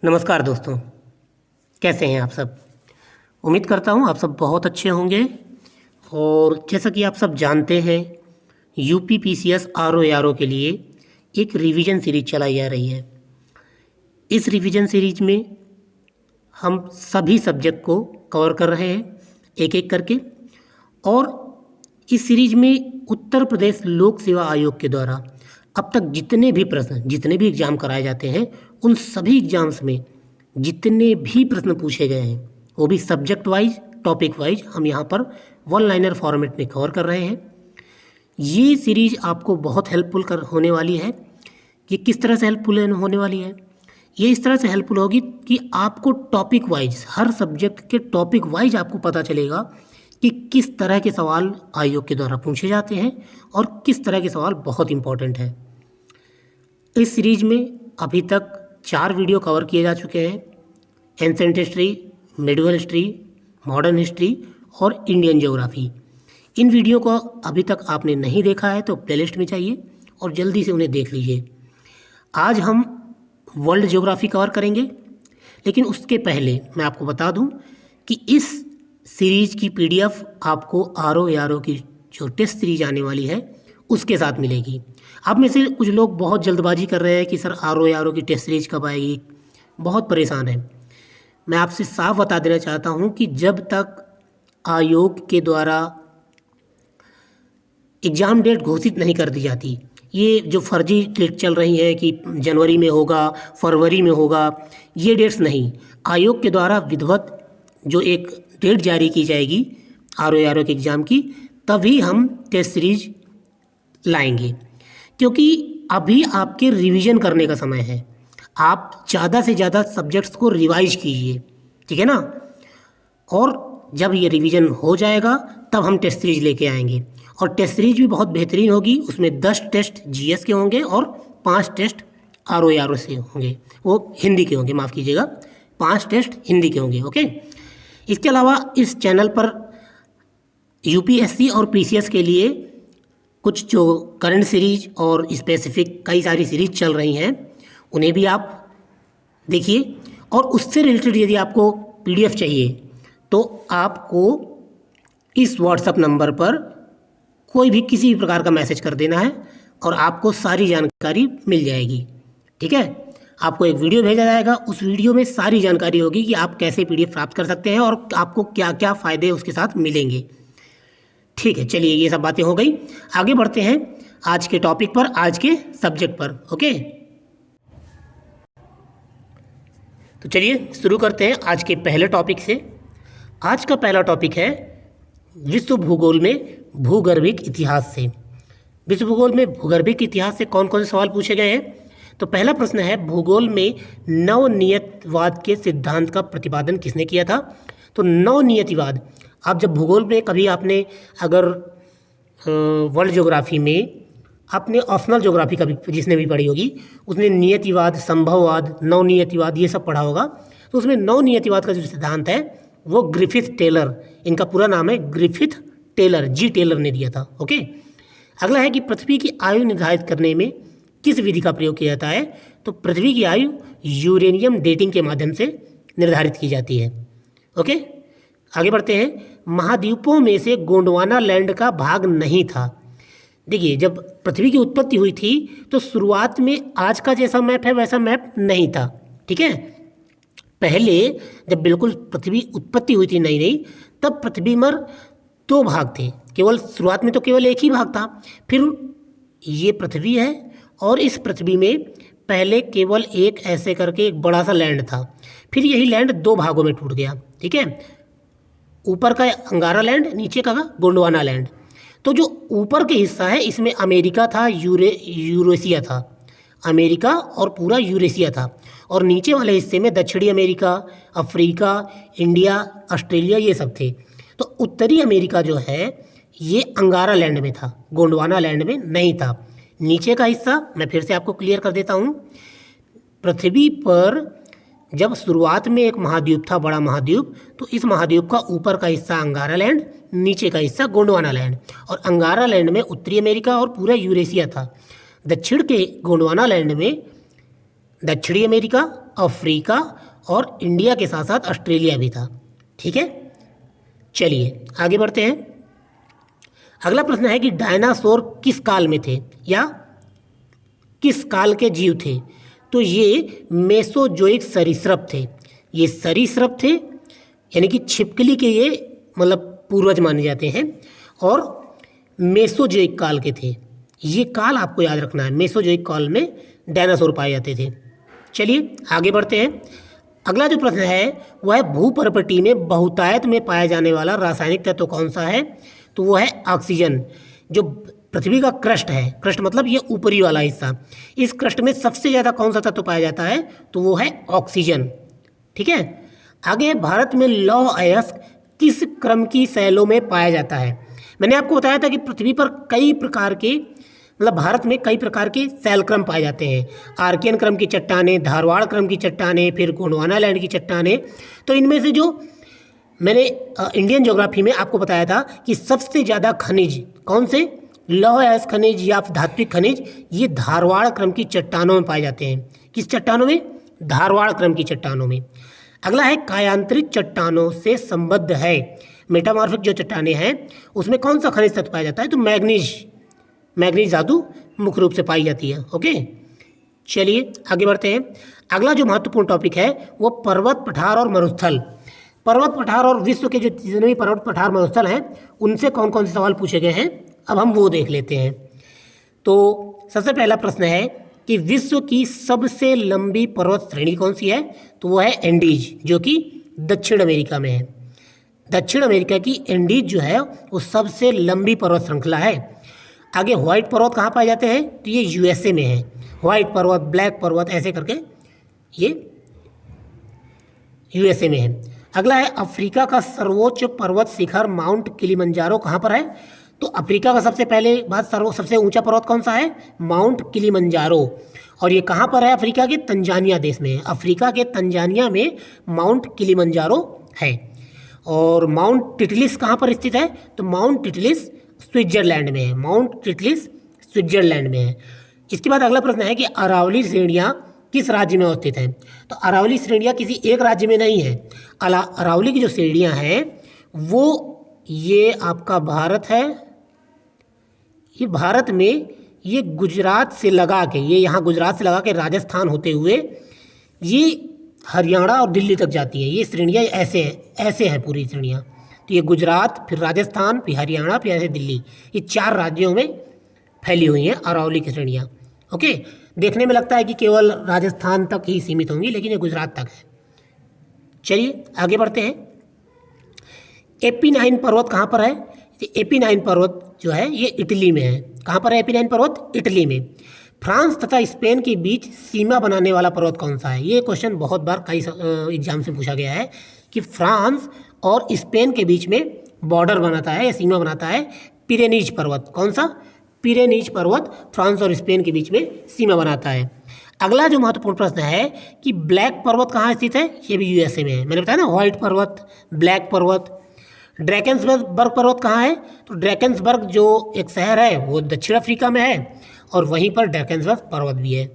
नमस्कार दोस्तों, कैसे हैं आप सब। उम्मीद करता हूं आप सब बहुत अच्छे होंगे। और जैसा कि आप सब जानते हैं, यूपी पीसीएस आरओ एआरओ के लिए एक रिवीजन सीरीज चलाई जा रही है। इस रिवीजन सीरीज में हम सभी सब्जेक्ट को कवर कर रहे हैं एक एक करके। और इस सीरीज में उत्तर प्रदेश लोक सेवा आयोग के द्वारा अब तक जितने भी एग्ज़ाम कराए जाते हैं, उन सभी एग्ज़ाम्स में जितने भी प्रश्न पूछे गए हैं, वो भी सब्जेक्ट वाइज, टॉपिक वाइज हम यहाँ पर वन लाइनर फॉर्मेट में कवर कर रहे हैं। ये सीरीज आपको बहुत हेल्पफुल होने वाली है। ये किस तरह से हेल्पफुल होने वाली है? ये इस तरह से हेल्पफुल होगी कि आपको टॉपिक वाइज, हर सब्जेक्ट के टॉपिक वाइज आपको पता चलेगा कि किस तरह के सवाल आयोग के द्वारा पूछे जाते हैं और किस तरह के सवाल बहुत इंपॉर्टेंट है। इस सीरीज में अभी तक 4 वीडियो कवर किए जा चुके हैं। Ancient history, medieval history, modern history और इंडियन ज्योग्राफी। इन वीडियो को अभी तक आपने नहीं देखा है तो प्लेलिस्ट में जाइए और जल्दी से उन्हें देख लीजिए। आज हम वर्ल्ड ज्योग्राफी कवर करेंगे, लेकिन उसके पहले मैं आपको बता दूं कि इस सीरीज की पीडीएफ आपको आरओ एआरओ की जो टेस्ट सीरीज आने वाली है उसके साथ मिलेगी। आप में से कुछ लोग बहुत जल्दबाजी कर रहे हैं कि सर आरओ एआरओ की टेस्ट सीरीज कब आएगी, बहुत परेशान है। मैं आपसे साफ बता देना चाहता हूं कि जब तक आयोग के द्वारा एग्ज़ाम डेट घोषित नहीं कर दी जाती, ये जो फर्जी डेट चल रही है कि जनवरी में होगा, फरवरी में होगा, ये डेट्स नहीं। आयोग के द्वारा विधिवत जो एक डेट जारी की जाएगी आरओ एआरओ के एग्ज़ाम की, तभी हम टेस्ट सीरीज लाएंगे। क्योंकि अभी आपके रिवीजन करने का समय है। आप ज़्यादा से ज़्यादा सब्जेक्ट्स को रिवाइज कीजिए, ठीक है ना। और जब ये रिवीजन हो जाएगा तब हम टेस्ट सीरीज लेके आएंगे। और टेस्ट सीरीज भी बहुत बेहतरीन होगी। उसमें 10 टेस्ट जीएस के होंगे और 5 टेस्ट आरओ एआरओ से होंगे, वो हिंदी के होंगे, माफ़ कीजिएगा, 5 टेस्ट हिंदी के होंगे। ओके। इसके अलावा इस चैनल पर यूपीएससी और पीसीएस के लिए कुछ जो करंट सीरीज और स्पेसिफिक कई सारी सीरीज चल रही हैं, उन्हें भी आप देखिए। और उससे रिलेटेड यदि आपको पीडीएफ चाहिए तो आपको इस व्हाट्सएप नंबर पर कोई भी किसी भी प्रकार का मैसेज कर देना है और आपको सारी जानकारी मिल जाएगी, ठीक है। आपको एक वीडियो भेजा जाएगा, उस वीडियो में सारी जानकारी होगी कि आप कैसे पीडीएफ प्राप्त कर सकते हैं और आपको क्या क्या फ़ायदे उसके साथ मिलेंगे। ठीक है, चलिए ये सब बातें हो गई। आगे बढ़ते हैं आज के टॉपिक पर, आज के सब्जेक्ट पर। ओके, तो चलिए शुरू करते हैं आज के पहले टॉपिक से। आज का पहला टॉपिक है विश्व भूगोल में भूगर्भिक इतिहास से। विश्व भूगोल में भूगर्भिक इतिहास से कौन कौन से सवाल पूछे गए हैं? तो पहला प्रश्न है, भूगोल में नवनियतवाद के सिद्धांत का प्रतिपादन किसने किया था? तो नवनियतिवाद, आप जब भूगोल में कभी आपने अगर वर्ल्ड ज्योग्राफी में आपने ऑप्शनल ज्योग्राफी कभी जिसने भी पढ़ी होगी, उसने नियतिवाद, संभववाद, नवनियतिवाद ये सब पढ़ा होगा। तो उसमें नवनियतिवाद का जो सिद्धांत है वो ग्रिफिथ टेलर, इनका पूरा नाम है ग्रिफिथ टेलर, जी टेलर ने दिया था। ओके। अगला है कि पृथ्वी की आयु निर्धारित करने में किस विधि का प्रयोग किया जाता है? तो पृथ्वी की आयु यूरेनियम डेटिंग के माध्यम से निर्धारित की जाती है। ओके, आगे बढ़ते हैं। महाद्वीपों में से गोंडवाना लैंड का भाग नहीं था। देखिए, जब पृथ्वी की उत्पत्ति हुई थी तो शुरुआत में आज का जैसा मैप है वैसा मैप नहीं था, ठीक है। पहले जब बिल्कुल पृथ्वी उत्पत्ति हुई थी नई नई, तब पृथ्वी में 2 भाग थे। केवल शुरुआत में तो केवल एक ही भाग था। फिर ये पृथ्वी है और इस पृथ्वी में पहले केवल एक ऐसे करके एक बड़ा सा लैंड था। फिर यही लैंड 2 भागों में टूट गया, ठीक है। ऊपर का अंगारा लैंड, नीचे का गोंडवाना लैंड। तो जो ऊपर के हिस्सा है इसमें अमेरिका था, यूरेशिया था, अमेरिका और पूरा यूरेशिया था। और नीचे वाले हिस्से में दक्षिणी अमेरिका, अफ्रीका, इंडिया, ऑस्ट्रेलिया ये सब थे। तो उत्तरी अमेरिका जो है ये अंगारा लैंड में था, गोंडवाना लैंड में नहीं था। नीचे का हिस्सा मैं फिर से आपको क्लियर कर देता हूँ। पृथ्वी पर जब शुरुआत में एक महाद्वीप था, बड़ा महाद्वीप, तो इस महाद्वीप का ऊपर का हिस्सा अंगारा लैंड, नीचे का हिस्सा गोंडवाना लैंड। और अंगारा लैंड में उत्तरी अमेरिका और पूरा यूरेशिया था। दक्षिण के गोंडवाना लैंड में दक्षिणी अमेरिका, अफ्रीका और इंडिया के साथ साथ ऑस्ट्रेलिया भी था। ठीक है, चलिए आगे बढ़ते हैं। अगला प्रश्न है कि डायनासोर किस काल में थे या किस काल के जीव थे? तो ये मेसोजोइक सरीसृप थे। ये सरीसृप थे, यानी कि छिपकली के ये मतलब पूर्वज माने जाते हैं और मेसोजोइक काल के थे। ये काल आपको याद रखना है, मेसोजोइक काल में डायनासोर पाए जाते थे। चलिए आगे बढ़ते हैं। अगला जो प्रश्न है वह है भूपर्पटी में बहुतायत में पाया जाने वाला रासायनिक तत्व कौन सा है? तो वो है ऑक्सीजन। जो पृथ्वी का क्रस्ट है, क्रस्ट मतलब ये ऊपरी वाला हिस्सा, इस क्रस्ट में सबसे ज़्यादा कौन सा तत्व पाया जाता है? तो वो है ऑक्सीजन। ठीक है, आगे भारत में लौह अयस्क किस क्रम की शैलों में पाया जाता है? मैंने आपको बताया था कि पृथ्वी पर कई प्रकार के मतलब भारत में कई प्रकार के शैल क्रम पाए जाते हैं। आर्कियन क्रम की चट्टानें, धारवाड़ क्रम की चट्टानें, फिर गोंडवाना लैंड की चट्टानें। तो इनमें से जो मैंने इंडियन ज्योग्राफी में आपको बताया था कि सबसे ज़्यादा खनिज कौन से, लौह अयस्क खनिज या धात्विक खनिज, ये धारवाड़ क्रम की चट्टानों में पाए जाते हैं। किस चट्टानों में? धारवाड़ क्रम की चट्टानों में। अगला है कायांतरित चट्टानों से संबद्ध है। मेटामॉर्फिक जो चट्टानें हैं उसमें कौन सा खनिज तत्व पाया जाता है? तो मैग्नीज धातु मुख्य रूप से पाई जाती है। ओके, चलिए आगे बढ़ते हैं। अगला जो महत्वपूर्ण टॉपिक है वो पर्वत पठार और मरुस्थल। पर्वत पठार और विश्व के जो जितने भी पर्वत पठार मरुस्थल हैं उनसे कौन कौन से सवाल पूछे गए हैं, अब हम वो देख लेते हैं। तो सबसे पहला प्रश्न है कि विश्व की सबसे लंबी पर्वत श्रेणी कौन सी है? तो वो है एंडीज, जो कि दक्षिण अमेरिका में है। दक्षिण अमेरिका की एंडीज जो है वो सबसे लंबी पर्वत श्रृंखला है। आगे व्हाइट पर्वत कहाँ पाए जाते हैं? तो ये यूएसए में है। व्हाइट पर्वत, ब्लैक पर्वत, ऐसे करके ये यूएसए में है। अगला है अफ्रीका का सर्वोच्च पर्वत शिखर माउंट किलिमंजारो कहाँ पर है? तो अफ्रीका का सबसे ऊंचा पर्वत कौन सा है? Mount Kilimanjaro. और ये कहाँ पर है? अफ्रीका के तंजानिया देश में है। अफ्रीका के तंजानिया में माउंट किलिमंजारो है। और माउंट टिटलिस कहाँ पर स्थित है? तो माउंट टिटलिस स्विट्जरलैंड में है। माउंट टिटलिस स्विट्जरलैंड में है। इसके बाद अगला प्रश्न है कि अरावली श्रेणियाँ किस राज्य में अवस्थित हैं? तो अरावली श्रेणियाँ किसी एक राज्य में नहीं है। अरावली की जो श्रेणियाँ हैं वो ये आपका भारत है। ये भारत में ये गुजरात से लगा के, ये यहाँ गुजरात से लगा के राजस्थान होते हुए ये हरियाणा और दिल्ली तक जाती है। ये श्रेणियाँ ऐसे हैं पूरी श्रेणियाँ। तो ये गुजरात, फिर राजस्थान, फिर हरियाणा, फिर ऐसे दिल्ली, ये 4 राज्यों में फैली हुई हैं अरावली की श्रेणियाँ। ओके, देखने में लगता है कि केवल राजस्थान तक ही सीमित होंगी, लेकिन ये गुजरात तक है। चलिए आगे बढ़ते हैं। AP9 पर्वत कहाँ पर है? AP9 पर्वत जो है ये इटली में है। कहाँ पर है AP9 पर्वत? इटली में। फ्रांस तथा स्पेन के बीच सीमा बनाने वाला पर्वत कौन सा है? ये क्वेश्चन बहुत बार कई एग्जाम से पूछा गया है कि फ्रांस और स्पेन के बीच में बॉर्डर बनाता है या सीमा बनाता है पिरेनीज पर्वत। कौन सा? पिरेनीज पर्वत फ्रांस और स्पेन के बीच में सीमा बनाता है। अगला जो महत्वपूर्ण प्रश्न है कि ब्लैक पर्वत कहाँ स्थित है? ये भी यूएसए में है। मैंने बताया ना, व्हाइट पर्वत, ब्लैक पर्वत। ड्रैकेंसबर्ग पर्वत कहाँ है? तो ड्रैकेंसबर्ग जो एक शहर है वो दक्षिण अफ्रीका में है और वहीं पर ड्रैकेंसबर्ग पर्वत भी है।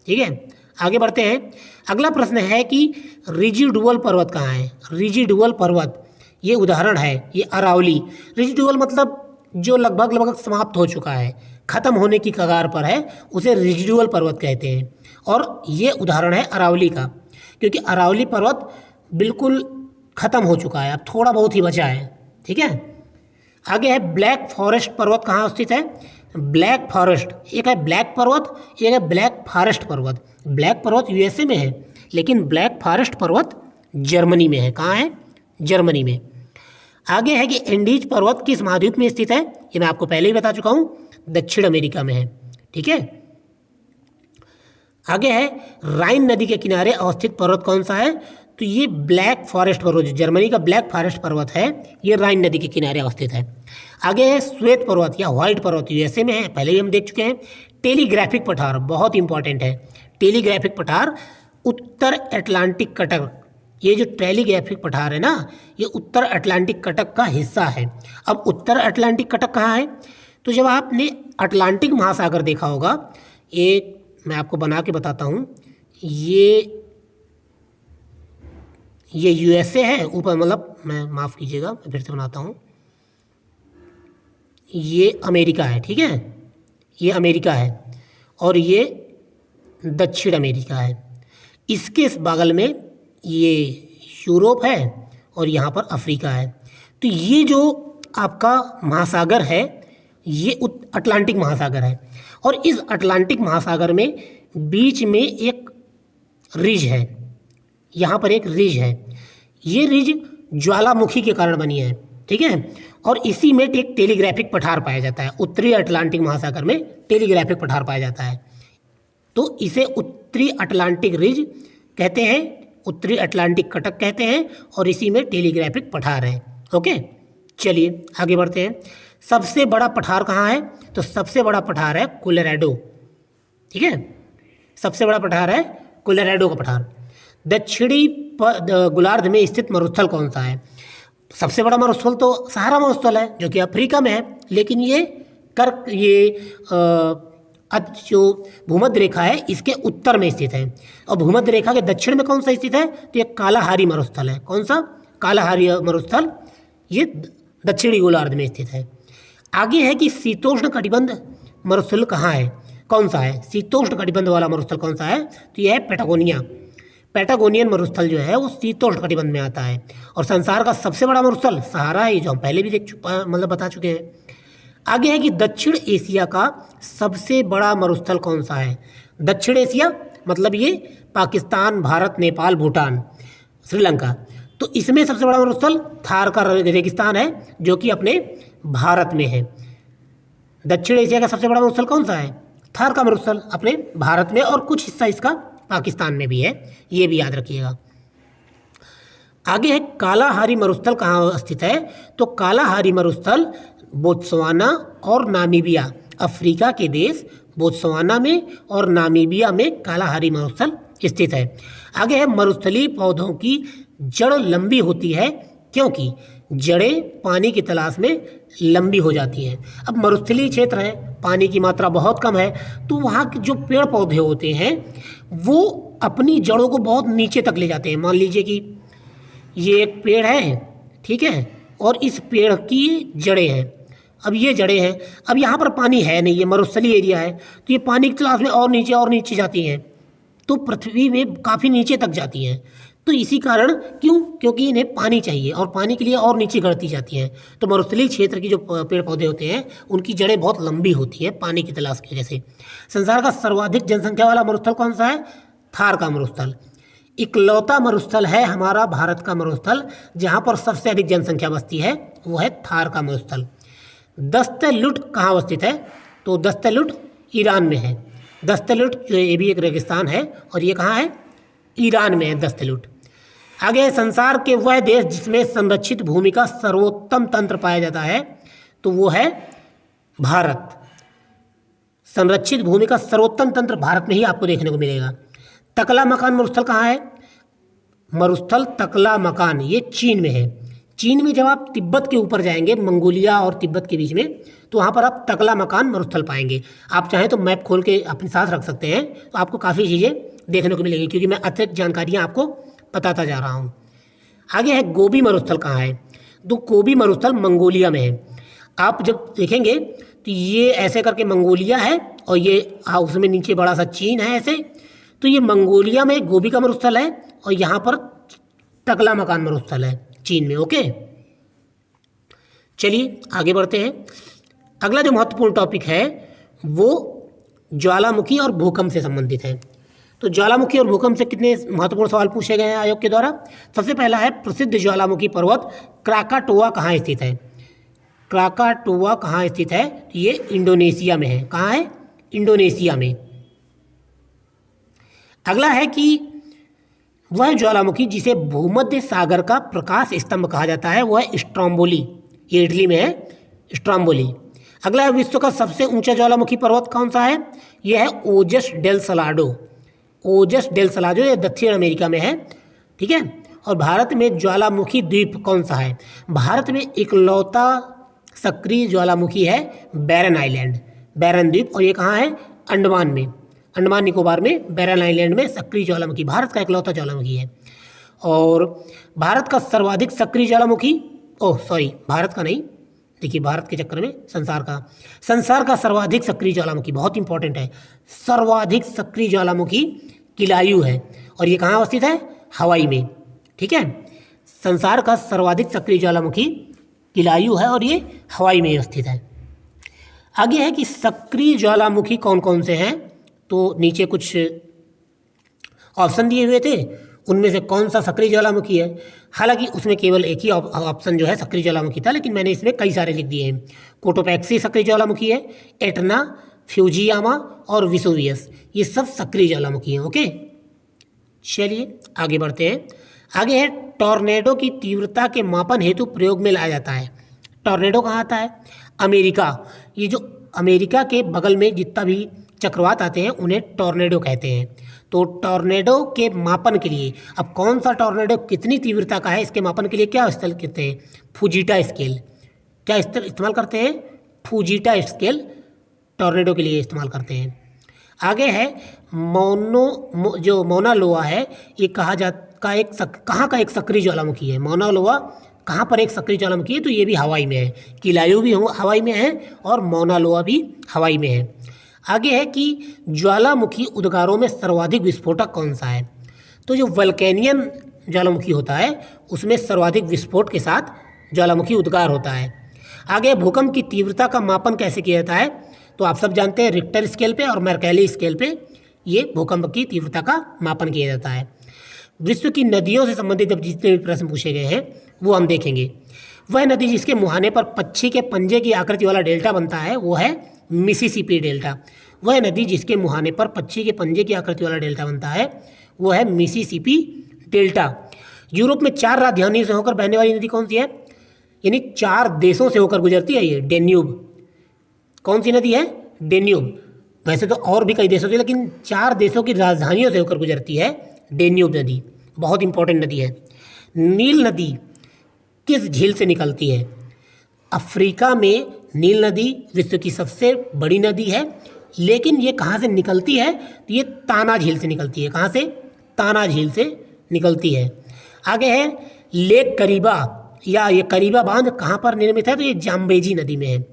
ठीक है, आगे बढ़ते हैं। अगला प्रश्न है कि रिजिडुअल पर्वत कहाँ है? रिजिडुअल पर्वत ये उदाहरण है, ये अरावली। रिजिडुअल मतलब जो लगभग समाप्त हो चुका है, ख़त्म होने की कगार पर है, उसे रिजिडुअल पर्वत कहते हैं। और ये उदाहरण है अरावली का, क्योंकि अरावली पर्वत बिल्कुल ख़त्म हो चुका है, अब थोड़ा बहुत ही बचा है। ठीक है, आगे है ब्लैक फॉरेस्ट पर्वत कहाँ स्थित है? ब्लैक फॉरेस्ट, एक है ब्लैक पर्वत, एक है ब्लैक फॉरेस्ट पर्वत। ब्लैक पर्वत यूएसए में है, लेकिन ब्लैक फॉरेस्ट पर्वत जर्मनी में है। कहाँ है? जर्मनी में। आगे है कि एंडीज पर्वत किस महाद्वीप में स्थित है? ये मैं आपको पहले ही बता चुका हूँ, दक्षिण अमेरिका में है। ठीक है, आगे है राइन नदी के किनारे अवस्थित पर्वत कौन सा है? तो ये ब्लैक फॉरेस्ट पर्वत, जो जर्मनी का ब्लैक फॉरेस्ट पर्वत है, ये राइन नदी के किनारे अवस्थित है। आगे है श्वेत पर्वत या व्हाइट पर्वत, यूएसए में है, पहले ही हम देख चुके हैं। टेलीग्राफिक पठार बहुत इंपॉर्टेंट है। टेलीग्राफिक पठार उत्तर अटलांटिक कटक, ये जो टेलीग्राफिक पठार है ना, ये उत्तर अटलांटिक कटक का हिस्सा है। अब उत्तर अटलांटिक कटक कहाँ है? तो जब आपने अटलांटिक महासागर देखा होगा, एक मैं आपको बना के बताता हूँ, ये यूएसए है ऊपर, मतलब मैं माफ़ कीजिएगा, मैं फिर से बनाता हूँ, ये अमेरिका है, ठीक है, ये अमेरिका है और ये दक्षिण अमेरिका है। इसके इस बगल में ये यूरोप है और यहाँ पर अफ्रीका है। तो ये जो आपका महासागर है ये अटलांटिक महासागर है और इस अटलांटिक महासागर में बीच में एक रिज है, यहाँ पर एक रिज है। ये रिज ज्वालामुखी के कारण बनी है, ठीक है, और इसी में एक टेलीग्राफिक पठार पाया जाता है। उत्तरी अटलांटिक महासागर में टेलीग्राफिक पठार पाया जाता है, तो इसे उत्तरी अटलांटिक रिज कहते हैं, उत्तरी अटलांटिक कटक कहते हैं और इसी में टेलीग्राफिक पठार है। ओके, चलिए आगे बढ़ते हैं। सबसे बड़ा पठार कहाँ है? तो सबसे बड़ा पठार है कोलोराडो, ठीक है, सबसे बड़ा पठार है कोलोराडो का पठार। दक्षिणी गोलार्ध में स्थित मरुस्थल कौन सा है? सबसे बड़ा मरुस्थल तो सहारा मरुस्थल है जो कि अफ्रीका में है, लेकिन ये जो भूमध्य रेखा है इसके उत्तर में स्थित है और भूमध्य रेखा के दक्षिण में कौन सा स्थित है? तो ये कालाहारी मरुस्थल है। कौन सा? कालाहारी मरुस्थल, ये दक्षिणी गोलार्ध में स्थित है। आगे है कि शीतोष्ण कटिबंध मरुस्थल कहाँ है, कौन सा है? शीतोष्ण कटिबंध वाला मरुस्थल कौन सा है? तो यह है पैटागोनिया। पैटागोनियन मरुस्थल जो है वो शीतोष्ण कटिबंध में आता है। और संसार का सबसे बड़ा मरुस्थल सहारा है, जो हम पहले भी बता चुके हैं। आगे है कि दक्षिण एशिया का सबसे बड़ा मरुस्थल कौन सा है? दक्षिण एशिया मतलब ये पाकिस्तान, भारत, नेपाल, भूटान, श्रीलंका। तो इसमें सबसे बड़ा मरुस्थल थार का रेगिस्तान है जो कि अपने भारत में है। दक्षिण एशिया का सबसे बड़ा मरुस्थल कौन सा है? थार का मरुस्थल अपने भारत में, और कुछ हिस्सा इसका पाकिस्तान में भी है, ये भी याद रखिएगा। आगे है कालाहारी मरुस्थल कहाँ स्थित है? तो कालाहारी मरुस्थल बोत्सवाना और नामीबिया, अफ्रीका के देश बोत्सवाना में और नामीबिया में कालाहारी मरुस्थल स्थित है। आगे है मरुस्थलीय पौधों की जड़ लंबी होती है क्योंकि जड़ें पानी की तलाश में लंबी हो जाती हैं। अब मरुस्थलीय क्षेत्र है, पानी की मात्रा बहुत कम है, तो वहाँ के जो पेड़ पौधे होते हैं वो अपनी जड़ों को बहुत नीचे तक ले जाते हैं। मान लीजिए कि ये एक पेड़ है, ठीक है, और इस पेड़ की जड़ें हैं। अब ये जड़ें हैं, अब यहाँ पर पानी है नहीं, ये मरुस्थलीय एरिया है, तो ये पानी की तलाश में और नीचे जाती हैं, तो पृथ्वी में काफ़ी नीचे तक जाती हैं। तो इसी कारण क्यों? क्योंकि इन्हें पानी चाहिए और पानी के लिए और नीचे गढ़ती जाती हैं। तो मरुस्थलीय क्षेत्र की जो पेड़ पौधे होते हैं उनकी जड़ें बहुत लंबी होती हैं पानी की तलाश की वजह से। संसार का सर्वाधिक जनसंख्या वाला मरुस्थल कौन सा है? थार का मरुस्थल। इकलौता मरुस्थल है हमारा भारत का मरुस्थल जहाँ पर सबसे अधिक जनसंख्या बसती है, वो है थार का मरुस्थल। दस्तलुट कहाँ अवस्थित है? तो दस्तलुट ईरान में है। दस्तलुट जो ये भी एक रेगिस्तान है और ये कहाँ है? ईरान में है दस्तलुट। आगे संसार के वह देश जिसमें संरक्षित भूमि का सर्वोत्तम तंत्र पाया जाता है, तो वो है भारत। संरक्षित भूमि का सर्वोत्तम तंत्र भारत में ही आपको देखने को मिलेगा। तकला मकान मरुस्थल कहाँ है? मरुस्थल तकला मकान ये चीन में है। चीन में जब आप तिब्बत के ऊपर जाएंगे, मंगोलिया और तिब्बत के बीच में, तो वहाँ पर आप तकला मकान मरुस्थल पाएंगे। आप चाहें तो मैप खोल के अपने साथ रख सकते हैं, तो आपको काफ़ी चीज़ें देखने को मिलेंगी, क्योंकि मैं अतिरिक्त जानकारियाँ आपको बताता जा रहा हूँ। आगे है गोबी मरुस्थल कहाँ है? तो गोबी मरुस्थल मंगोलिया में है। आप जब देखेंगे तो ये ऐसे करके मंगोलिया है और ये उसमें नीचे बड़ा सा चीन है ऐसे, तो ये मंगोलिया में गोबी का मरुस्थल है और यहाँ पर तकला मकान मरुस्थल है चीन में। ओके, चलिए आगे बढ़ते हैं। अगला जो महत्वपूर्ण टॉपिक है वो ज्वालामुखी और भूकंप से संबंधित है। तो ज्वालामुखी और भूकंप से कितने महत्वपूर्ण सवाल पूछे गए हैं आयोग के द्वारा। सबसे पहला है प्रसिद्ध ज्वालामुखी पर्वत क्राकाटोआ कहाँ स्थित है? क्राकाटोआ कहाँ स्थित है? तो ये इंडोनेशिया में है। कहाँ है? इंडोनेशिया में। अगला है कि वह ज्वालामुखी जिसे भूमध्य सागर का प्रकाश स्तंभ कहा जाता है वो है स्ट्रोम्बोली, ये इटली में है स्ट्रोम्बोली। अगला है विश्व का सबसे ऊंचा ज्वालामुखी पर्वत कौन सा है? यह है ओजस डेल सलाडो। ओजस डेल सलाडो ये दक्षिण अमेरिका में है, ठीक है। और भारत में ज्वालामुखी द्वीप कौन सा है? भारत में इकलौता सक्रिय ज्वालामुखी है बैरन आइलैंड, बैरन द्वीप, और ये कहाँ है? अंडमान में। अंडमान निकोबार में बैरन आइलैंड में सक्रिय ज्वालामुखी, भारत का इकलौता ज्वालामुखी है। और भारत का सर्वाधिक सक्रिय ज्वालामुखी, भारत का नहीं, देखिए भारत के चक्कर में संसार का सर्वाधिक सक्रिय ज्वालामुखी, बहुत इंपॉर्टेंट है, सर्वाधिक सक्रिय ज्वालामुखी किलायु है और ये कहाँ अवस्थित है? हवाई में। ठीक है, संसार का सर्वाधिक सक्रिय ज्वालामुखी किलायु है और ये हवाई में अवस्थित है। आगे है कि सक्रिय ज्वालामुखी कौन कौन से हैं, तो नीचे कुछ ऑप्शन दिए हुए थे, उनमें से कौन सा सक्रिय ज्वालामुखी है। हालांकि उसमें केवल एक ही ऑप्शन जो है सक्रिय ज्वालामुखी था, लेकिन मैंने इसमें कई सारे लिख दिए हैं। कोटोपैक्सी सक्रिय ज्वालामुखी है, एटना, फ्यूजियामा और विसुवियस, ये सब सक्रिय ज्वालामुखी हैं। ओके, चलिए आगे बढ़ते हैं। आगे है टॉर्नेडो की तीव्रता के मापन हेतु प्रयोग में लाया जाता है। टॉर्नेडो कहाँ आता है? अमेरिका। ये जो अमेरिका के बगल में जितना भी चक्रवात आते हैं उन्हें टॉर्नेडो कहते हैं। तो टॉर्नेडो के मापन के लिए, अब कौन सा टॉर्नेडो कितनी तीव्रता का है, इसके मापन के लिए क्या इस्तेमाल करते हैं? फुजीटा स्केल। क्या इस्तेमाल करते हैं? फुजीटा स्केल टॉर्नेडो के लिए इस्तेमाल करते हैं। आगे है जो मौना लोआ है, ये कहाँ का एक सक्रिय ज्वालामुखी है? मौना लोआ कहाँ पर एक सक्रिय ज्वालामुखी है? तो ये भी हवाई में है, किलायु भी हवाई में है और मौना लोआ भी हवाई में है। आगे है कि ज्वालामुखी उद्गारों में सर्वाधिक विस्फोटक कौन सा है? तो जो वल्केनियन ज्वालामुखी होता है उसमें सर्वाधिक विस्फोट के साथ ज्वालामुखी उद्गार होता है। आगे भूकंप की तीव्रता का मापन कैसे किया जाता है? तो आप सब जानते हैं रिक्टर स्केल पे और मेर्केली स्केल पे ये भूकंप की तीव्रता का मापन किया जाता है। विश्व की नदियों से संबंधित अब जितने भी प्रश्न पूछे गए हैं वो हम देखेंगे। वह नदी जिसके मुहाने पर पक्षी के पंजे की आकृति वाला डेल्टा बनता है वो है मिसिसिपी डेल्टा। वह नदी जिसके मुहाने पर पक्षी के पंजे की आकृति वाला डेल्टा बनता है वो है मिसिसिपी डेल्टा। यूरोप में 4 राजधानियों से होकर बहने वाली नदी कौन सी है? यानी 4 देशों से होकर गुजरती है ये, डेन्यूब। कौन सी नदी है? डेन्यूब। वैसे तो और भी कई देशों से, लेकिन 4 देशों की राजधानियों से होकर गुजरती है डेन्यूब नदी, बहुत इंपॉर्टेंट नदी है। नील नदी किस झील से निकलती है? अफ्रीका में नील नदी विश्व की सबसे बड़ी नदी है, लेकिन ये कहाँ से निकलती है? तो ये ताना झील से निकलती है। कहाँ से? ताना झील से निकलती है। आगे है लेक करीबा, या ये करीबा बांध कहाँ पर निर्मित है? तो ये जाम्बेजी नदी में है।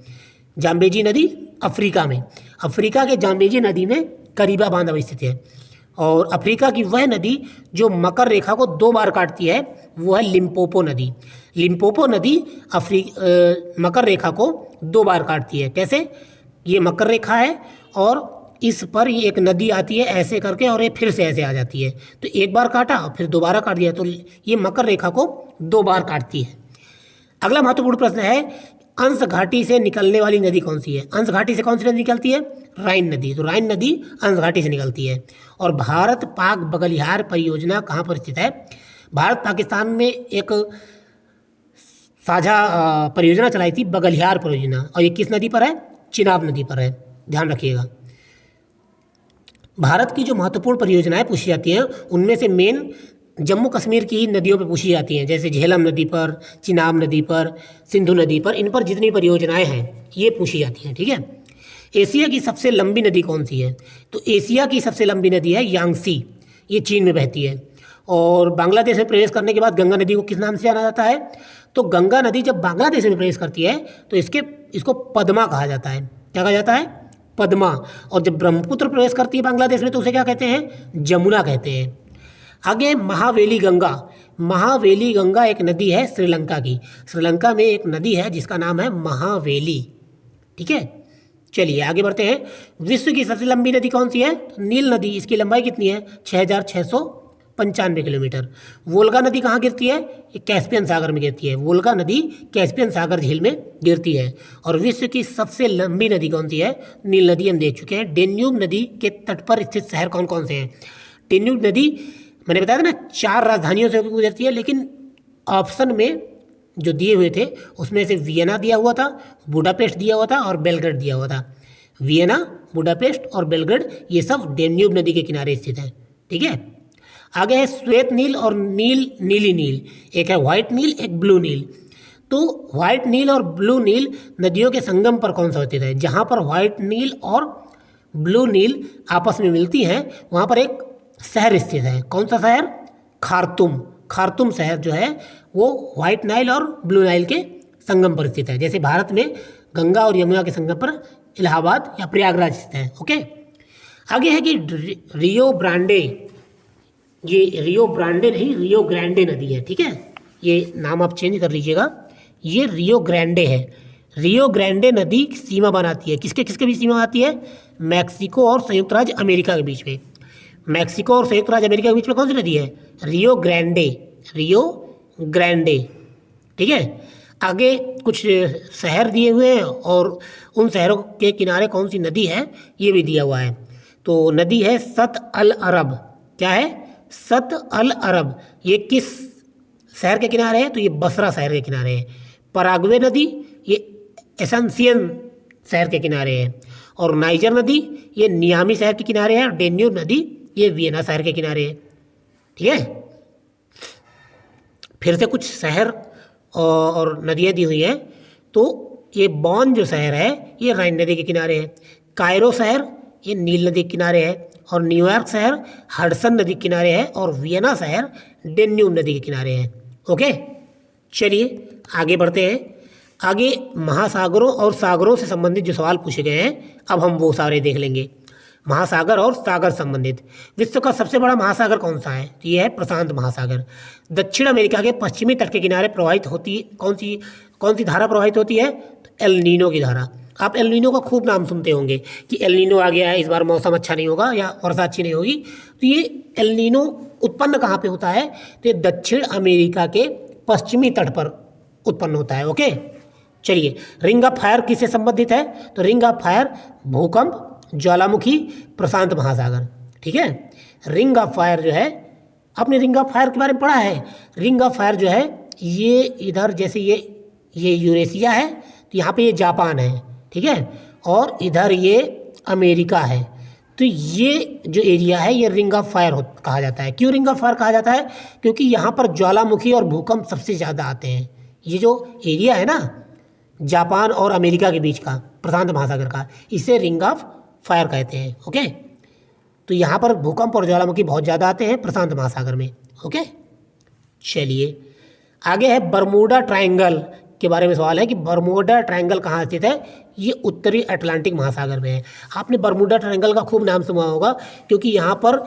जाम्बेजी नदी अफ्रीका में, अफ्रीका के जाम्बेजी नदी में करीबा बांध अवस्थित है। और अफ्रीका की वह नदी जो मकर रेखा को 2 बार काटती है वो है लिम्पोपो नदी। लिम्पोपो नदी मकर रेखा को 2 बार काटती है। कैसे? ये मकर रेखा है और इस पर ये एक नदी आती है ऐसे करके और ये फिर से ऐसे आ जाती है, तो एक बार काटा और फिर दोबारा काट दिया, तो ये मकर रेखा को 2 बार काटती है। अगला महत्वपूर्ण प्रश्न है अंश घाटी से निकलने वाली नदी कौन सी है? अंश घाटी से कौन सी नदी निकलती है? राइन नदी। तो राइन नदी अंश घाटी से निकलती है। और भारत पाक बगलिहार परियोजना कहाँ पर स्थित है? भारत पाकिस्तान में एक साझा परियोजना चलाई थी, बगलिहार परियोजना, और ये किस नदी पर है? चिनाब नदी पर है, ध्यान रखिएगा। भारत की जो महत्वपूर्ण परियोजनाएं पूछी जाती हैं उनमें से मेन जम्मू कश्मीर की नदियों पे पूछी जाती हैं, जैसे झेलम नदी पर, चिनाब नदी पर, सिंधु नदी पर, इन पर जितनी परियोजनाएं हैं ये पूछी जाती हैं। ठीक है। एशिया की सबसे लंबी नदी कौन सी है? तो एशिया की सबसे लंबी नदी है यांगसी, ये चीन में बहती है। और बांग्लादेश में प्रवेश करने के बाद गंगा नदी को किस नाम से जाना जाता है? तो गंगा नदी जब बांग्लादेश में प्रवेश करती है तो इसको पद्मा कहा जाता है। क्या कहा जाता है? पद्मा। और जब ब्रह्मपुत्र प्रवेश करती है बांग्लादेश में तो उसे क्या कहते हैं? जमुना कहते हैं। आगे महावेली गंगा। महावेली गंगा एक नदी है श्रीलंका की। श्रीलंका में एक नदी है जिसका नाम है महावेली। ठीक है, चलिए आगे बढ़ते हैं। विश्व की सबसे लंबी नदी कौन सी है? नील नदी। इसकी लंबाई कितनी है? 6695 किलोमीटर। वोल्गा नदी कहाँ गिरती है? ये कैस्पियन सागर में गिरती है। वोल्गा नदी कैस्पियन सागर झील में गिरती है। और विश्व की सबसे लंबी नदी कौन सी है? नील नदी हम देख चुके हैं। डेन्यूब नदी के तट पर स्थित शहर कौन कौन से हैं? डेन्यूब नदी मैंने बताया था ना 4 राजधानियों से गुजरती है, लेकिन ऑप्शन में जो दिए हुए थे उसमें से वियना दिया हुआ था, बुडापेस्ट दिया हुआ था और बेलग्रेड दिया हुआ था। वियना, बुडापेस्ट और बेलग्रेड ये सब डेन्यूब नदी के किनारे स्थित हैं। ठीक है। आगे है श्वेत नील और नीली नील। एक है व्हाइट नील, एक ब्लू नील। तो व्हाइट नील और ब्लू नील नदियों के संगम पर कौन सा स्थित है? जहाँ पर व्हाइट नील और ब्लू नील आपस में मिलती हैं, वहाँ पर एक शहर स्थित है। कौन सा शहर? खार्तूम। खार्तूम शहर जो है वो वाइट नाइल और ब्लू नाइल के संगम पर स्थित है। जैसे भारत में गंगा और यमुना के संगम पर इलाहाबाद या प्रयागराज स्थित है। ओके, आगे है कि रियो ब्रांडे, ये रियो ब्रांडे नहीं, रियो ग्रांडे नदी है। ठीक है, ये नाम आप चेंज कर लीजिएगा, ये रियो ग्रांडे है। रियो ग्रांडे नदी सीमा बनाती है, किसके किसके बीच सीमा बनाती है? मैक्सिको और संयुक्त राज्य अमेरिका के बीच में। मैक्सिको और संयुक्त राज्य अमेरिका के बीच में कौन सी नदी है? Rio Grande, Rio Grande. ठीक है, आगे कुछ शहर दिए हुए हैं और उन शहरों के किनारे कौन सी नदी है ये भी दिया हुआ है। तो नदी है सत अल अरब। क्या है? सत अल अरब। ये किस शहर के किनारे है? तो ये बसरा शहर के किनारे है। पराग्वे नदी ये एसेंसियन शहर के किनारे है। और नाइजर नदी ये नियामी शहर के किनारे है। और डेन्यूब नदी ये वियना शहर के किनारे है। ठीक है, फिर से कुछ शहर और नदियाँ दी हुई हैं। तो ये बॉन जो शहर है ये राइन नदी के किनारे है। कायरो शहर ये नील नदी के किनारे है। और न्यूयॉर्क शहर हडसन नदी के किनारे है। और वियना शहर डेन्यूब नदी के किनारे है। ओके, चलिए आगे बढ़ते हैं। आगे महासागरों और सागरों से संबंधित जो सवाल पूछे गए हैं अब हम वो सारे देख लेंगे। महासागर और सागर संबंधित। विश्व का सबसे बड़ा महासागर कौन सा है? तो ये है प्रशांत महासागर। दक्षिण अमेरिका के पश्चिमी तट के किनारे प्रवाहित होती कौन सी धारा प्रवाहित होती है? तो एल नीनो की धारा। आप एल नीनो का खूब नाम सुनते होंगे कि एल नीनो आ गया है, इस बार मौसम अच्छा नहीं होगा या वर्षा अच्छी नहीं होगी। तो ये एल नीनो उत्पन्न कहाँ पे होता है? तो ये दक्षिण अमेरिका के पश्चिमी तट पर उत्पन्न होता है। ओके, चलिए रिंग ऑफ फायर किससे संबंधित है? तो रिंग ऑफ फायर भूकंप, ज्वालामुखी, प्रशांत महासागर। ठीक है, रिंग ऑफ फायर जो है, आपने रिंग ऑफ फायर के बारे में पढ़ा है। रिंग ऑफ फायर जो है ये इधर जैसे ये यूरेशिया है तो यहाँ पे ये जापान है। ठीक है, और इधर ये अमेरिका है। तो ये जो एरिया है ये रिंग ऑफ फायर कहा जाता है। क्यों रिंग ऑफ फायर कहा जाता है? क्योंकि यहाँ पर ज्वालामुखी और भूकंप सबसे ज़्यादा आते हैं। ये जो एरिया है ना जापान और अमेरिका के बीच का, प्रशांत महासागर का, इसे रिंग ऑफ फायर कहते हैं। ओके, तो यहाँ पर भूकंप और ज्वालामुखी बहुत ज़्यादा आते हैं प्रशांत महासागर में। ओके, चलिए आगे है बरमूडा ट्रायंगल के बारे में सवाल है कि बरमूडा ट्रायंगल कहाँ स्थित है? ये उत्तरी अटलांटिक महासागर में है। आपने बरमूडा ट्रायंगल का खूब नाम सुना होगा क्योंकि यहाँ पर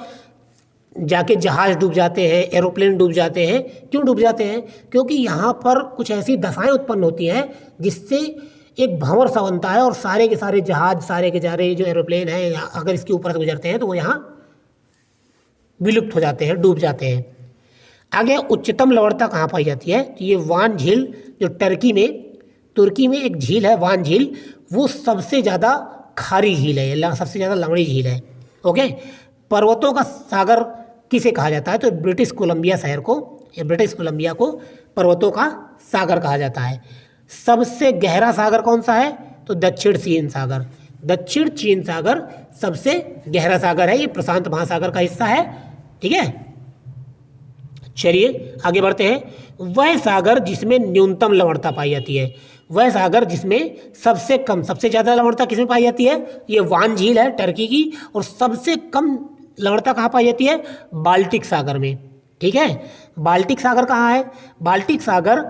जाके जहाज़ डूब जाते हैं, एरोप्लेन डूब जाते हैं। क्यों डूब जाते हैं? क्योंकि यहाँ पर कुछ ऐसी दशाएं उत्पन्न होती हैं जिससे एक भंवर सा बनता है और सारे के सारे जहाज, सारे के सारे जो एरोप्लेन हैं अगर इसके ऊपर से गुजरते हैं तो वो यहाँ विलुप्त हो जाते हैं, डूब जाते हैं। आगे उच्चतम लवणता कहाँ पाई जाती है? तो ये वान झील जो तुर्की में एक झील है वान झील, वो सबसे ज़्यादा खारी झील है, सबसे ज़्यादा लवणी झील है। ओके, पर्वतों का सागर किसे कहा जाता है? तो ब्रिटिश कोलंबिया शहर को, या ब्रिटिश कोलंबिया को पर्वतों का सागर कहा जाता है। सबसे गहरा सागर कौन सा है? तो दक्षिण चीन सागर। दक्षिण चीन सागर सबसे गहरा सागर है, ये प्रशांत महासागर का हिस्सा है। ठीक है, चलिए आगे बढ़ते हैं। वह सागर जिसमें न्यूनतम लवणता पाई जाती है, वह सागर जिसमें सबसे कम, सबसे ज़्यादा लवणता किसमें पाई जाती है? ये वान झील है टर्की की। और सबसे कम लवणता कहाँ पाई जाती है? बाल्टिक सागर में। ठीक है, बाल्टिक सागर कहाँ है? बाल्टिक सागर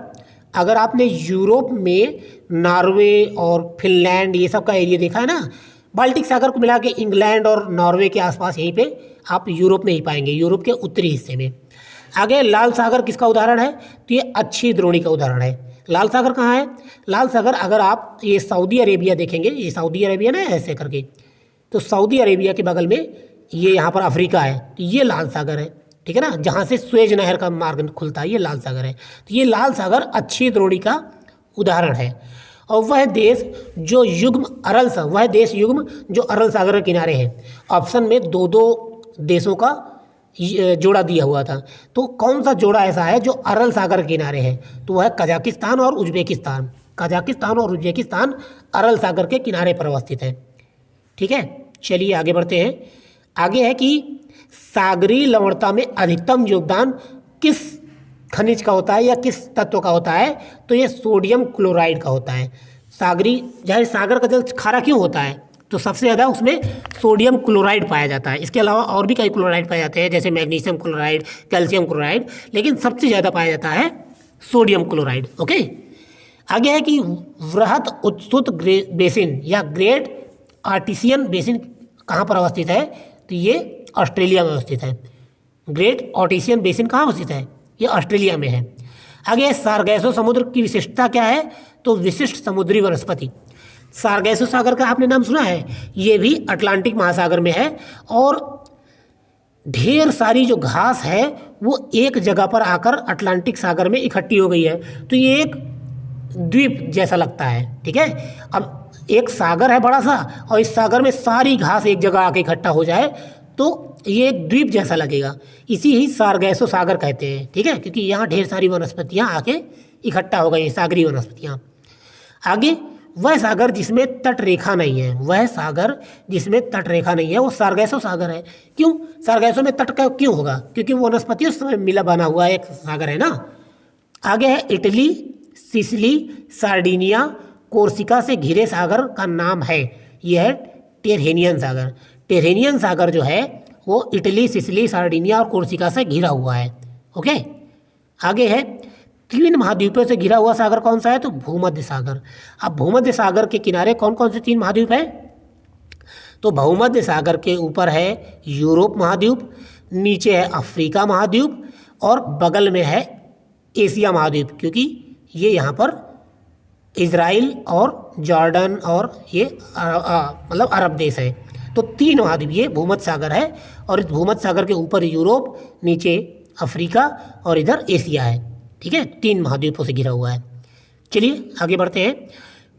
अगर आपने यूरोप में नॉर्वे और फिनलैंड ये सब का एरिया देखा है ना, बाल्टिक सागर को मिला के इंग्लैंड और नॉर्वे के आसपास यहीं पे आप यूरोप में ही पाएंगे, यूरोप के उत्तरी हिस्से में। आगे लाल सागर किसका उदाहरण है? तो ये अच्छी द्रोणी का उदाहरण है। लाल सागर कहाँ है? लाल सागर अगर आप ये सऊदी अरेबिया देखेंगे, ये सऊदी अरेबिया ना ऐसे करके, तो सऊदी अरेबिया के बगल में ये यहाँ पर अफ्रीका है, तो ये लाल सागर है। ठीक है ना, जहाँ से स्वेज नहर का मार्ग खुलता है ये लाल सागर है। तो ये लाल सागर अच्छी द्रोणी का उदाहरण है। और वह देश जो युग्म अरल सागर के किनारे है। ऑप्शन में दो देशों का जोड़ा दिया हुआ था, तो कौन सा जोड़ा ऐसा है जो अरल सागर के किनारे है? तो वह है कजाकिस्तान और उज्बेकिस्तान। कजाकिस्तान और उज्बेकिस्तान अरल सागर के किनारे पर अवस्थित है। ठीक है, चलिए आगे बढ़ते हैं। आगे है कि सागरीय लवणता में अधिकतम योगदान किस खनिज का होता है या किस तत्व का होता है? तो ये सोडियम क्लोराइड का होता है। सागर का जल खारा क्यों होता है? तो सबसे ज़्यादा उसमें सोडियम क्लोराइड पाया जाता है। इसके अलावा और भी कई क्लोराइड पाए जाते हैं, जैसे मैग्नीशियम क्लोराइड, कैल्शियम क्लोराइड, लेकिन सबसे ज़्यादा पाया जाता है सोडियम क्लोराइड। ओके, आगे है कि वृहद उत्सुत बेसिन या ग्रेट आर्टिसियन बेसिन कहाँ पर अवस्थित है? तो ये ऑस्ट्रेलिया में अवस्थित है। ग्रेट आर्टिसियन बेसिन कहाँ अवस्थित है? ये ऑस्ट्रेलिया में है। आगे सारगैसो समुद्र की विशिष्टता क्या है? तो विशिष्ट समुद्री वनस्पति। सारगैसो सागर का आपने नाम सुना है? ये भी अटलांटिक महासागर में है और ढेर सारी जो घास है वो एक जगह पर आकर अटलांटिक सागर में इकट्ठी हो गई है, तो ये एक द्वीप जैसा लगता है। ठीक है, अब एक सागर है बड़ा सा और इस सागर में सारी घास एक जगह आके इकट्ठा हो जाए तो ये एक द्वीप जैसा लगेगा, इसी ही सारगैसो सागर कहते हैं। ठीक है, क्योंकि यहाँ ढेर सारी वनस्पतियाँ आके इकट्ठा हो गई, सागरीय वनस्पतियाँ। आगे वह सागर जिसमें तट रेखा नहीं है, वह सागर जिसमें तट रेखा नहीं है वो सारगैसो सागर है। क्यों? सारगैसो में तट का क्यों होगा? क्योंकि वो वनस्पतियों से मिला बना हुआ एक सागर है ना। आगे है इटली, सिसिली, सार्डिनिया, कोर्सिका से घिरे सागर का नाम है, यह है टेरहेनियन सागर। टेरहेनियन सागर जो है वो इटली, सिसिली, सार्डिनिया और कोर्सिका से घिरा हुआ है। ओके, आगे है 3 महाद्वीपों से घिरा हुआ सागर कौन सा है? तो भूमध्य सागर। अब भूमध्य सागर के किनारे कौन कौन से 3 महाद्वीप है? तो भूमध्य सागर के ऊपर है यूरोप महाद्वीप, नीचे है अफ्रीका महाद्वीप और बगल में है एशिया महाद्वीप, क्योंकि ये यहाँ पर इजराइल और जॉर्डन और ये मतलब अरब देश है। तो 3 महाद्वीप ये भूमध्य सागर है और इस भूमध्य सागर के ऊपर यूरोप, नीचे अफ्रीका और इधर एशिया है। ठीक है, 3 महाद्वीपों से घिरा हुआ है। चलिए आगे बढ़ते हैं।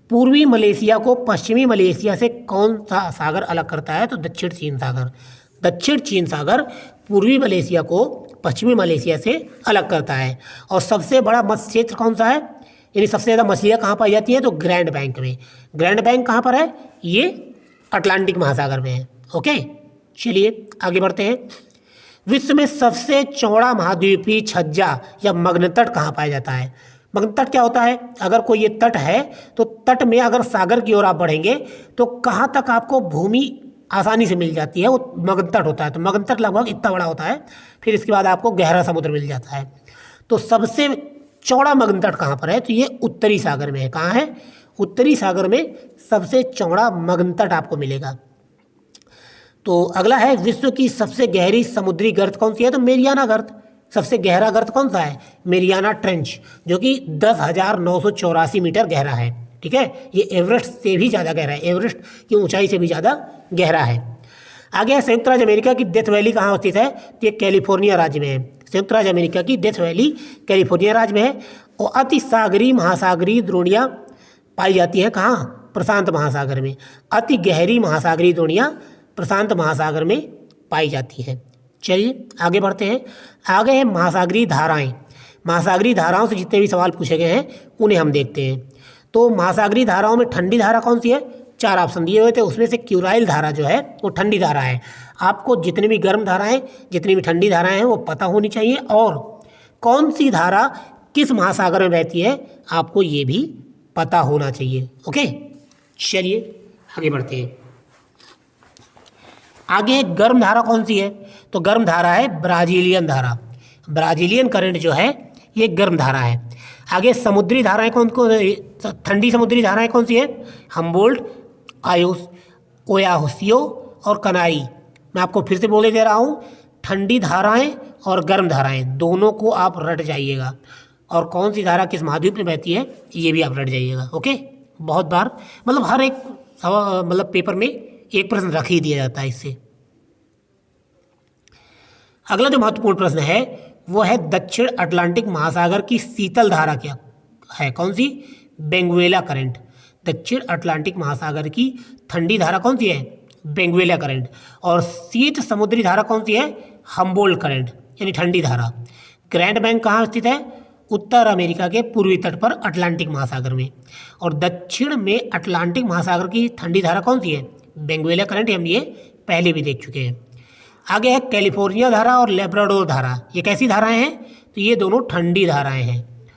पूर्वी मलेशिया को पश्चिमी मलेशिया से कौन सा सागर अलग करता है? तो दक्षिण चीन सागर। दक्षिण चीन सागर पूर्वी मलेशिया को पश्चिमी मलेशिया से अलग करता है। और सबसे बड़ा मत्स्य क्षेत्र कौन सा है? यानी सबसे ज़्यादा मछलियाँ कहाँ पाई जाती हैं? तो ग्रैंड बैंक में। ग्रैंड बैंक कहाँ पर है? ये अटलांटिक महासागर में है। ओके, चलिए आगे बढ़ते हैं। विश्व में सबसे चौड़ा महाद्वीपीय छज्जा या मग्न तट कहाँ पाया जाता है? मग्न तट क्या होता है? अगर कोई ये तट है तो तट में अगर सागर की ओर आप बढ़ेंगे तो कहाँ तक आपको भूमि आसानी से मिल जाती है, वो मग्न तट होता है। तो मग्न तट लगभग इतना बड़ा होता है, फिर इसके बाद आपको गहरा समुद्र मिल जाता है। तो सबसे चौड़ा मग्न तट कहाँ पर है? तो ये उत्तरी सागर में है। कहाँ है? उत्तरी सागर में सबसे चौड़ा मग्न तट आपको मिलेगा। तो अगला है विश्व की सबसे गहरी समुद्री गर्त कौन सी है? तो मेरियाना गर्त। सबसे गहरा गर्त कौन सा है? मेरियाना ट्रेंच, जो कि 10,984 मीटर गहरा है। ठीक है, ये एवरेस्ट से भी ज़्यादा गहरा है, एवरेस्ट की ऊंचाई से भी ज़्यादा गहरा है। आगे है संयुक्त राज्य अमेरिका की डेथ वैली कहाँ स्थित है? तो ये कैलिफोर्निया राज्य में है। संयुक्त राज्य अमेरिका की डेथ वैली कैलिफोर्निया राज्य में है। और अति सागरीय महासागरीय द्रोणियाँ पाई जाती हैं कहाँ? प्रशांत महासागर में। अति गहरी महासागरीय द्रोणियाँ प्रशांत महासागर में पाई जाती हैं। चलिए आगे बढ़ते हैं। आगे है महासागरीय धाराएं। महासागरीय धाराओं से जितने भी सवाल पूछे गए हैं उन्हें हम देखते हैं। तो महासागरीय धाराओं में ठंडी धारा कौन सी है? 4 ऑप्शन दिए हुए थे, उसमें से क्यूराइल धारा जो है वो ठंडी धारा है। आपको जितनी भी गर्म धाराएं, जितनी भी ठंडी धाराएं हैं वो पता होनी चाहिए, और कौन सी धारा किस महासागर में बहती है आपको ये भी पता होना चाहिए। ओके, चलिए आगे बढ़ते हैं। आगे गर्म धारा कौन सी है? तो गर्म धारा है ब्राजीलियन धारा। ब्राजीलियन करंट जो है ये गर्म धारा है। आगे समुद्री धाराएं कौन कौन? ठंडी समुद्री धाराएं कौन सी है? हम्बोल्ट, ओयाहोसियो और कनारी। मैं आपको फिर से बोले दे रहा हूँ, ठंडी धाराएं और गर्म धाराएं दोनों को आप रट जाइएगा, और कौन सी धारा किस महाद्वीप में बहती है ये भी आप रट जाइएगा। ओके, बहुत बार मतलब हर एक मतलब पेपर में एक प्रश्न रख ही दिया जाता है इससे। अगला जो महत्वपूर्ण प्रश्न है वो है दक्षिण अटलांटिक महासागर की शीतल धारा क्या है? कौन सी? Benguela current. दक्षिण अटलांटिक महासागर की ठंडी धारा कौन सी है? Benguela current. और शीत समुद्री धारा कौन सी है? हम्बोल्ट करंट, यानी ठंडी धारा। ग्रैंड बैंक कहाँ स्थित है? उत्तर अमेरिका के पूर्वी तट पर अटलांटिक महासागर में। और दक्षिण में अटलांटिक महासागर की ठंडी धारा कौन सी है? Benguela current. हम ये पहले भी देख चुके हैं। आगे है कैलिफोर्निया धारा और लेब्राडोर धारा। ये कैसी धाराएं हैं? तो ये दोनों ठंडी धाराएं हैं।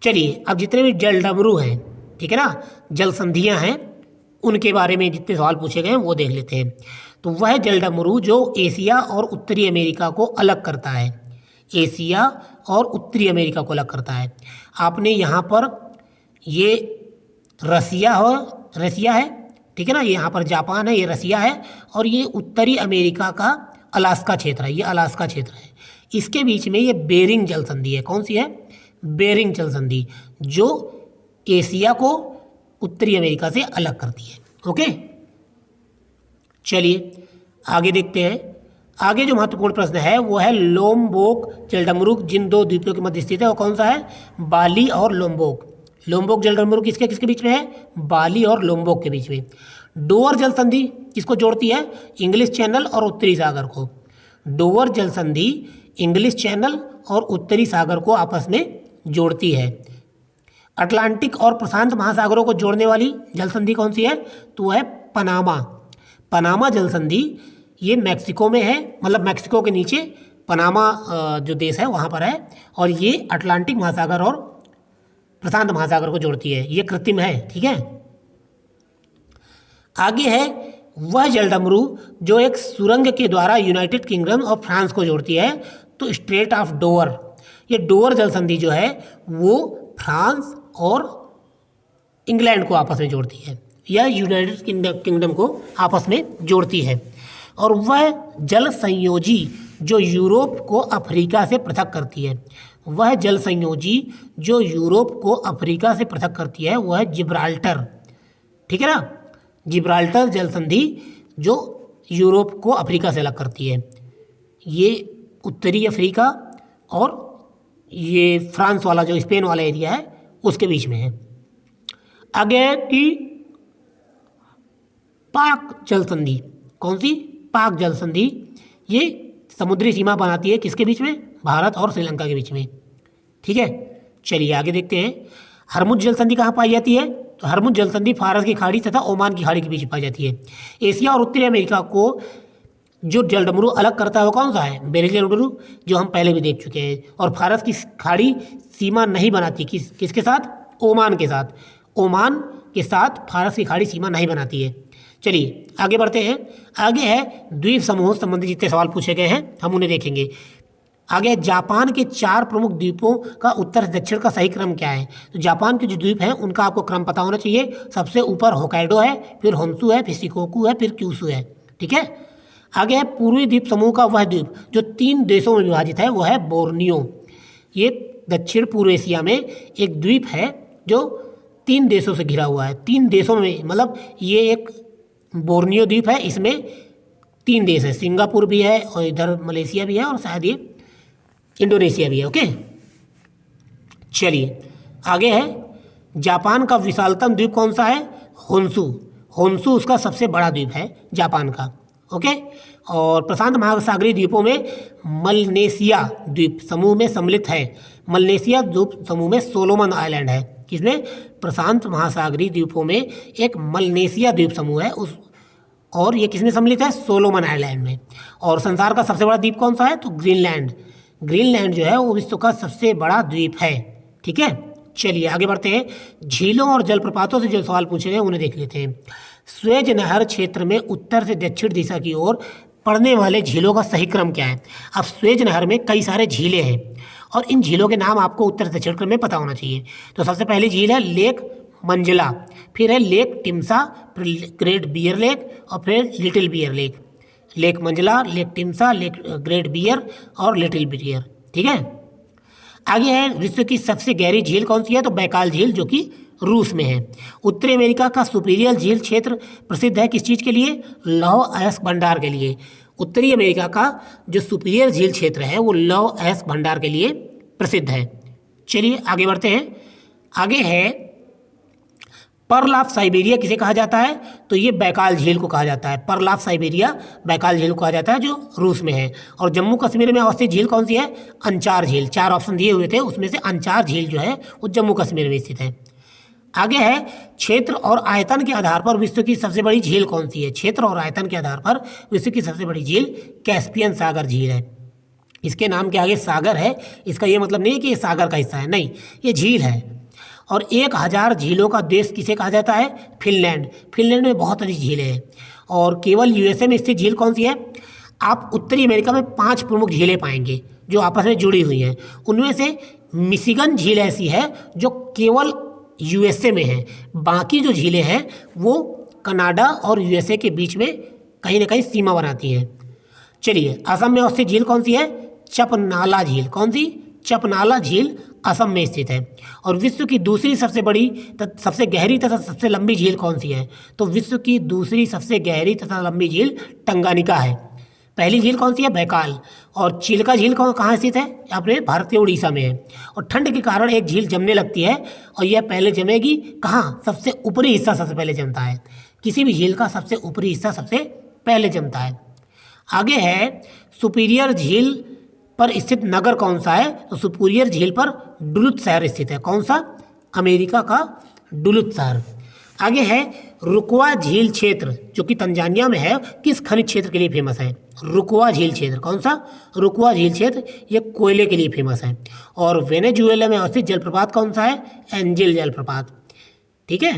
चलिए अब जितने भी जल डमरू हैं, ठीक है ना, जल संधियाँ हैं, उनके बारे में जितने सवाल पूछे गए हैं वो देख लेते हैं। तो वह जलडमरू जो एशिया और उत्तरी अमेरिका को अलग करता है, एशिया और उत्तरी अमेरिका को अलग करता है। आपने यहाँ पर ये रसिया है, ठीक है ना, ये यहाँ पर जापान है, ये रसिया है, और ये उत्तरी अमेरिका का अलास्का क्षेत्र है, ये अलास्का क्षेत्र है। इसके बीच में ये बेरिंग जल संधि है। कौन सी है? बेरिंग जल संधि, जो एशिया को उत्तरी अमेरिका से अलग करती है। ओके, चलिए आगे देखते हैं। आगे जो महत्वपूर्ण प्रश्न है वो है लोम्बोक जलडमरू जिन दो द्वीपों के मध्य स्थित है वो कौन सा है? बाली और लोम्बोक। लोम्बोक जलडमरू किसके किसके बीच में है? बाली और लोम्बोक के बीच में। डोवर जल संधि किसको जोड़ती है? इंग्लिश चैनल और उत्तरी सागर को। डोवर जल संधि इंग्लिश चैनल और उत्तरी सागर को आपस में जोड़ती है। अटलांटिक और प्रशांत महासागरों को जोड़ने वाली जल संधि कौन सी है? तो वह है पनामा जल संधि। ये मैक्सिको में है, मतलब मैक्सिको के नीचे पनामा जो देश है वहाँ पर है, और ये अटलांटिक महासागर और प्रशांत महासागर को जोड़ती है। ये कृत्रिम है, ठीक है। आगे है वह जलडमरू जो एक सुरंग के द्वारा यूनाइटेड किंगडम और फ्रांस को जोड़ती है। तो स्ट्रेट ऑफ डोवर, ये डोवर जल संधि जो है वो फ्रांस और इंग्लैंड को आपस में जोड़ती है, या यूनाइटेड किंगडम को आपस में जोड़ती है। और वह जल संयोजी जो यूरोप को अफ्रीका से पृथक करती है, वह जल संयोजी जो यूरोप को अफ्रीका से पृथक करती है वह है जिब्राल्टर, ठीक है ना। जिब्राल्टर जल संधि जो यूरोप को अफ्रीका से अलग करती है, ये उत्तरी अफ्रीका और ये फ्रांस वाला जो स्पेन वाला एरिया है उसके बीच में है। आगे की पाक जल संधि, कौन सी? पाक जल संधि। ये समुद्री सीमा बनाती है किसके बीच में? भारत और श्रीलंका के बीच में, ठीक है। चलिए आगे देखते हैं। हरमुज जल संधि कहाँ पाई जाती है? तो हरमुज जल संधि फारस की खाड़ी तथा ओमान की खाड़ी के बीच पाई जाती है। एशिया और उत्तरी अमेरिका को जो जलडमरू अलग करता है वो कौन सा है? बेरिंग जलडमरू, जो हम पहले भी देख चुके हैं। और फारस की खाड़ी सीमा नहीं बनाती, किसके साथ? ओमान के साथ। ओमान के साथ फारस की खाड़ी सीमा नहीं बनाती है। चलिए आगे बढ़ते हैं। आगे है द्वीप समूह संबंधी जितने सवाल पूछे गए हैं हम उन्हें देखेंगे। आगे जापान के 4 प्रमुख द्वीपों का उत्तर से दक्षिण का सही क्रम क्या है? तो जापान के जो द्वीप हैं उनका आपको क्रम पता होना चाहिए। सबसे ऊपर होकाइडो है, फिर होन्शु है, फिर शिकोकू है, फिर क्यूशू है, ठीक है। आगे है पूर्वी द्वीप समूह का वह द्वीप जो 3 देशों में विभाजित है, वो है बोर्नियो। ये दक्षिण पूर्व एशिया में एक द्वीप है जो 3 देशों से घिरा हुआ है। 3 देशों में, मतलब ये एक बोर्नियो द्वीप है, इसमें 3 देश है, सिंगापुर भी है और इधर मलेशिया भी है और शायद ये इंडोनेशिया भी है। ओके, चलिए आगे है जापान का विशालतम द्वीप कौन सा है? होन्शु। होन्शु उसका सबसे बड़ा द्वीप है जापान का। ओके, और प्रशांत महासागरीय द्वीपों में मलनेशिया द्वीप समूह में सम्मिलित है। मलनेशिया द्वीप समूह में सोलोमन आइलैंड है। किसमें? प्रशांत महासागरीय द्वीपों में एक मलनेशिया द्वीप समूह है उस, और ये किसमें सम्मिलित है? सोलोमन आइलैंड में। और संसार का सबसे बड़ा द्वीप कौन सा है? तो ग्रीनलैंड। ग्रीनलैंड जो है वो विश्व का सबसे बड़ा द्वीप है, ठीक है। चलिए आगे बढ़ते हैं। झीलों और जलप्रपातों से जो सवाल पूछे गए उन्हें देख लेते हैं। स्वेज नहर क्षेत्र में उत्तर से दक्षिण दिशा की ओर पड़ने वाले झीलों का सही क्रम क्या है? अब स्वेज नहर में कई सारे झीलें हैं और इन झीलों के नाम आपको उत्तर से दक्षिण क्रम में पता होना चाहिए। तो सबसे पहली झील है लेक मंजला, फिर है लेक टिम्सा, फिर ग्रेट बियर लेक और फिर Little Bear Lake. Lake Manzala, Lake Timsah, Lake Great Bear और लिटिल बियर, ठीक है। आगे है विश्व की सबसे गहरी झील कौन सी है? तो बैकाल झील, जो कि रूस में है। उत्तरी अमेरिका का सुपीरियर झील क्षेत्र प्रसिद्ध है किस चीज़ के लिए? लौह अयस्क भंडार के लिए। उत्तरी अमेरिका का जो सुपीरियर झील क्षेत्र है वो लौह अयस्क भंडार के लिए प्रसिद्ध है। चलिए आगे बढ़ते हैं। आगे है पर्ल ऑफ साइबेरिया किसे कहा जाता है? तो ये बैकाल झील को कहा जाता है। पर्ल ऑफ साइबेरिया बैकाल झील को कहा जाता है जो रूस में है। और जम्मू कश्मीर में अवस्थित झील कौन सी है? अंचार झील। 4 ऑप्शन दिए हुए थे, उसमें से अंचार झील जो है वो जम्मू कश्मीर में स्थित है। आगे है क्षेत्र और आयतन के आधार पर विश्व की सबसे बड़ी झील कौन सी है? क्षेत्र और आयतन के आधार पर विश्व की सबसे बड़ी झील कैस्पियन सागर झील है। इसके नाम के आगे सागर है, इसका ये मतलब नहीं है कि ये सागर का हिस्सा है, नहीं, ये झील है। और 1000 झीलों का देश किसे कहा जाता है? फिनलैंड। फिनलैंड में बहुत अधिक झीलें हैं। और केवल यूएसए में स्थित झील कौन सी है? आप उत्तरी अमेरिका में 5 प्रमुख झीलें पाएंगे जो आपस में जुड़ी हुई हैं। उनमें से मिशिगन झील ऐसी है जो केवल यूएसए में है। बाकी जो झीलें हैं वो कनाडा और यूएसए के बीच में कहीं ना कहीं सीमा बनाती हैं। चलिए, असम में स्थित झील कौन सी है? चपनाला झील। कौन सी? चपनाला झील असम में स्थित है। और विश्व की दूसरी सबसे बड़ी सबसे गहरी तथा सबसे लंबी झील कौन सी है? तो विश्व की दूसरी सबसे गहरी तथा लंबी झील टंगानिका है। पहली झील कौन सी है? बैकाल। और चिल्का झील कहाँ स्थित है? अपने भारत के उड़ीसा में है। और ठंड के कारण एक झील जमने लगती है और यह पहले जमेगी कहाँ? सबसे ऊपरी हिस्सा सबसे पहले जमता है। किसी भी झील का सबसे ऊपरी हिस्सा सबसे पहले जमता है। आगे है सुपीरियर झील पर स्थित नगर कौन सा है? तो सुपीरियर झील पर डुलुथ शहर स्थित है। कौन सा? अमेरिका का डुलुथ शहर। आगे है रुकवा झील क्षेत्र जो कि तंजानिया में है, किस खनिज क्षेत्र के लिए फेमस है? रुकवा झील क्षेत्र। कौन सा? रुकवा झील क्षेत्र, ये कोयले के लिए फेमस है। और वेनेजुएला में अवस्थित जलप्रपात कौन सा है? एंजिल जलप्रपात। ठीक है,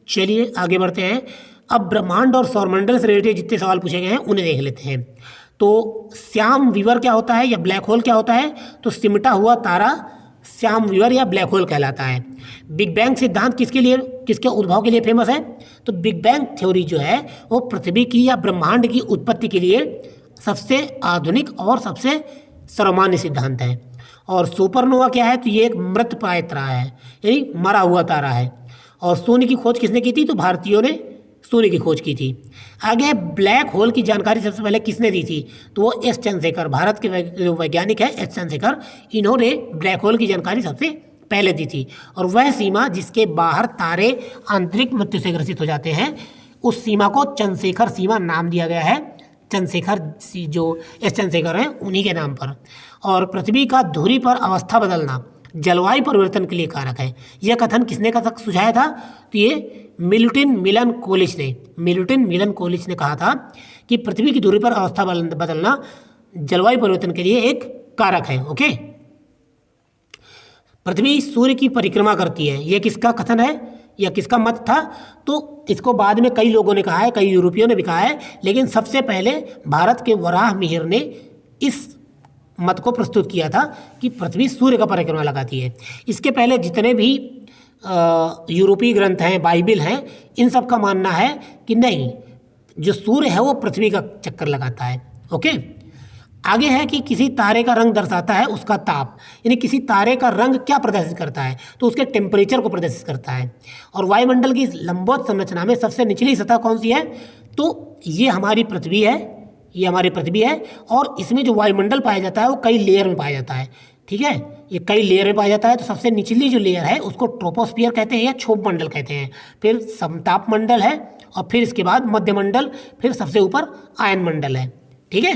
चलिए आगे बढ़ते हैं। अब ब्रह्मांड और सौरमंडल से रिलेटेड जितने सवाल पूछे गए हैं उन्हें देख लेते हैं। तो श्याम वीवर क्या होता है या ब्लैक होल क्या होता है? तो सिमटा हुआ तारा श्याम वीवर या ब्लैक होल कहलाता है। बिग बैंग सिद्धांत किसके उद्भव के लिए फेमस है? तो बिग बैंग थ्योरी जो है वो पृथ्वी की या ब्रह्मांड की उत्पत्ति के लिए सबसे आधुनिक और सबसे सर्वमान्य सिद्धांत है। और सुपरनोवा क्या है? तो ये एक मृतप्राय तारा है, यानी मरा हुआ तारा है। और शून्य की खोज किसने की थी? तो भारतीयों ने शून्य की खोज की थी। आगे ब्लैक होल की जानकारी सबसे पहले किसने दी थी? तो वो एस चंद्रशेखर, भारत के जो वैज्ञानिक है एस चंद्रशेखर, इन्होंने ब्लैक होल की जानकारी सबसे पहले दी थी। और वह सीमा जिसके बाहर तारे आंतरिक मृत्यु से ग्रसित हो जाते हैं उस सीमा को चंद्रशेखर सीमा नाम दिया गया है। चंद्रशेखर जो एस चंद्रशेखर हैं उन्हीं के नाम पर। और पृथ्वी का धुरी पर अवस्था बदलना जलवायु परिवर्तन के लिए कारक है, यह कथन किसने सुझाया था? तो ये मिल्टन मिलन कोलिच ने कहा था कि पृथ्वी की धुरी पर अवस्था बदलना जलवायु परिवर्तन के लिए एक कारक है। ओके, पृथ्वी सूर्य की परिक्रमा करती है, यह किसका कथन है या किसका मत था? तो इसको बाद में कई लोगों ने कहा है, कई यूरोपियों ने भी कहा है, लेकिन सबसे पहले भारत के वराह मिहिर ने इस मत को प्रस्तुत किया था कि पृथ्वी सूर्य का परिक्रमा लगाती है। इसके पहले जितने भी यूरोपीय ग्रंथ हैं, बाइबिल हैं, इन सब का मानना है कि नहीं, जो सूर्य है वो पृथ्वी का चक्कर लगाता है। ओके, आगे है कि किसी तारे का रंग दर्शाता है उसका ताप, यानी किसी तारे का रंग क्या प्रदर्शित करता है? तो उसके टेम्परेचर को प्रदर्शित करता है। और वायुमंडल की लंबवत संरचना में सबसे निचली सतह कौन सी है? तो ये हमारी पृथ्वी है, और इसमें जो वायुमंडल पाया जाता है वो कई लेयर में पाया जाता है। ठीक है, ये कई लेयर में पाया जाता है। तो सबसे निचली जो लेयर है उसको ट्रोपोस्फियर कहते हैं या क्षोभ मंडल कहते हैं, फिर समताप मंडल है, और फिर इसके बाद मध्यमंडल, फिर सबसे ऊपर आयन मंडल है। ठीक है,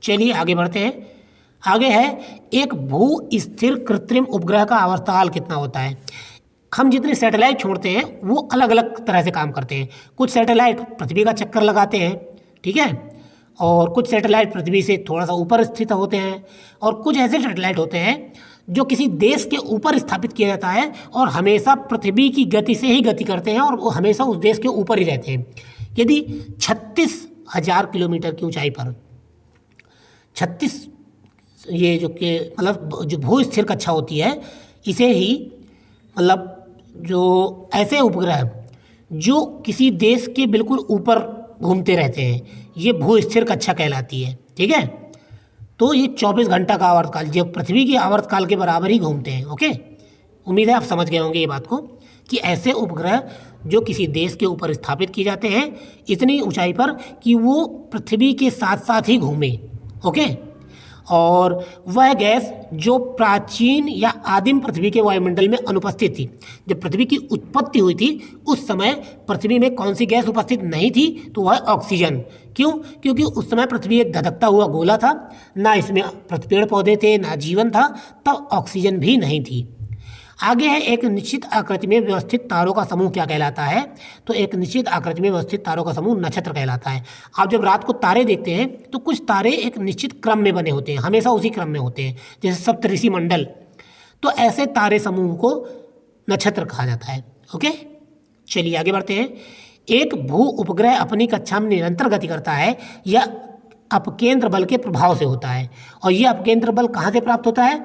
चलिए आगे बढ़ते हैं। आगे है एक भू स्थिर कृत्रिम उपग्रह का आवर्तकाल कितना होता है? हम जितने सैटेलाइट छोड़ते हैं वो अलग अलग तरह से काम करते हैं। कुछ सैटेलाइट पृथ्वी का चक्कर लगाते हैं, ठीक है, और कुछ सैटेलाइट पृथ्वी से थोड़ा सा ऊपर स्थित होते हैं, और कुछ ऐसे सैटेलाइट होते हैं जो किसी देश के ऊपर स्थापित किया जाता है और हमेशा पृथ्वी की गति से ही गति करते हैं और वो हमेशा उस देश के ऊपर ही रहते हैं। यदि 36,000 किलोमीटर की ऊंचाई पर 36 ये जो कि मतलब जो भू स्थिर कक्षा होती है, इसे ही मतलब जो ऐसे उपग्रह जो किसी देश के बिल्कुल ऊपर घूमते रहते हैं, ये भू स्थिर कक्षा कहलाती है। ठीक है, तो ये 24 घंटा का आवर्तकाल, जो पृथ्वी के आवर्तकाल के बराबर ही घूमते हैं। ओके, उम्मीद है आप समझ गए होंगे ये बात को कि ऐसे उपग्रह जो किसी देश के ऊपर स्थापित किए जाते हैं इतनी ऊंचाई पर कि वो पृथ्वी के साथ साथ ही घूमे। ओके, और वह गैस जो प्राचीन या आदिम पृथ्वी के वायुमंडल में अनुपस्थित थी, जब पृथ्वी की उत्पत्ति हुई थी उस समय पृथ्वी में कौन सी गैस उपस्थित नहीं थी? तो वह ऑक्सीजन। क्यों? क्योंकि उस समय पृथ्वी एक धधकता हुआ गोला था, ना इसमें पेड़ पौधे थे, ना जीवन था, तब ऑक्सीजन भी नहीं थी। आगे है एक निश्चित आकृति में व्यवस्थित तारों का समूह क्या कहलाता है? तो एक निश्चित आकृति में व्यवस्थित तारों का समूह नक्षत्र कहलाता है। आप जब रात को तारे देखते हैं तो कुछ तारे एक निश्चित क्रम में बने होते हैं, हमेशा उसी क्रम में होते हैं, जैसे सप्तऋषि मंडल। तो ऐसे तारे समूह को नक्षत्र कहा जाता है। ओके, चलिए आगे बढ़ते हैं। एक भू उपग्रह अपनी कक्षा में निरंतर गति करता है या अपकेंद्र बल के प्रभाव से होता है। और यह अपकेंद्र बल कहाँ से प्राप्त होता है?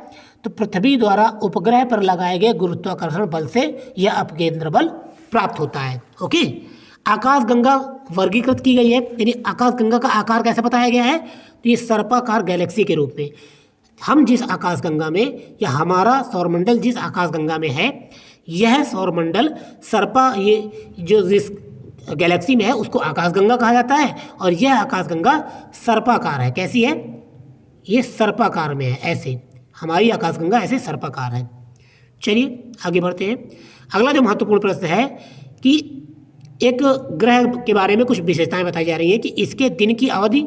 तो पृथ्वी द्वारा उपग्रह पर लगाए गए गुरुत्वाकर्षण बल से यह अपकेंद्र बल प्राप्त होता है। ओके, आकाशगंगा वर्गीकृत की गई है, यानी आकाशगंगा का आकार कैसे बताया गया है? तो ये सर्पाकार गैलेक्सी के रूप में। हम जिस आकाशगंगा में, या हमारा सौरमंडल जिस आकाशगंगा में है, यह सौरमंडल सर्पा, ये जो जिस गैलेक्सी में है उसको आकाशगंगा कहा जाता है। और यह आकाशगंगा सर्पाकार है। कैसी है? ये सर्पाकार में है, ऐसे हमारी आकाशगंगा ऐसे सर्पाकार है। चलिए आगे बढ़ते हैं। अगला जो महत्वपूर्ण प्रश्न है कि एक ग्रह के बारे में कुछ विशेषताएं बताई जा रही है कि इसके दिन की अवधि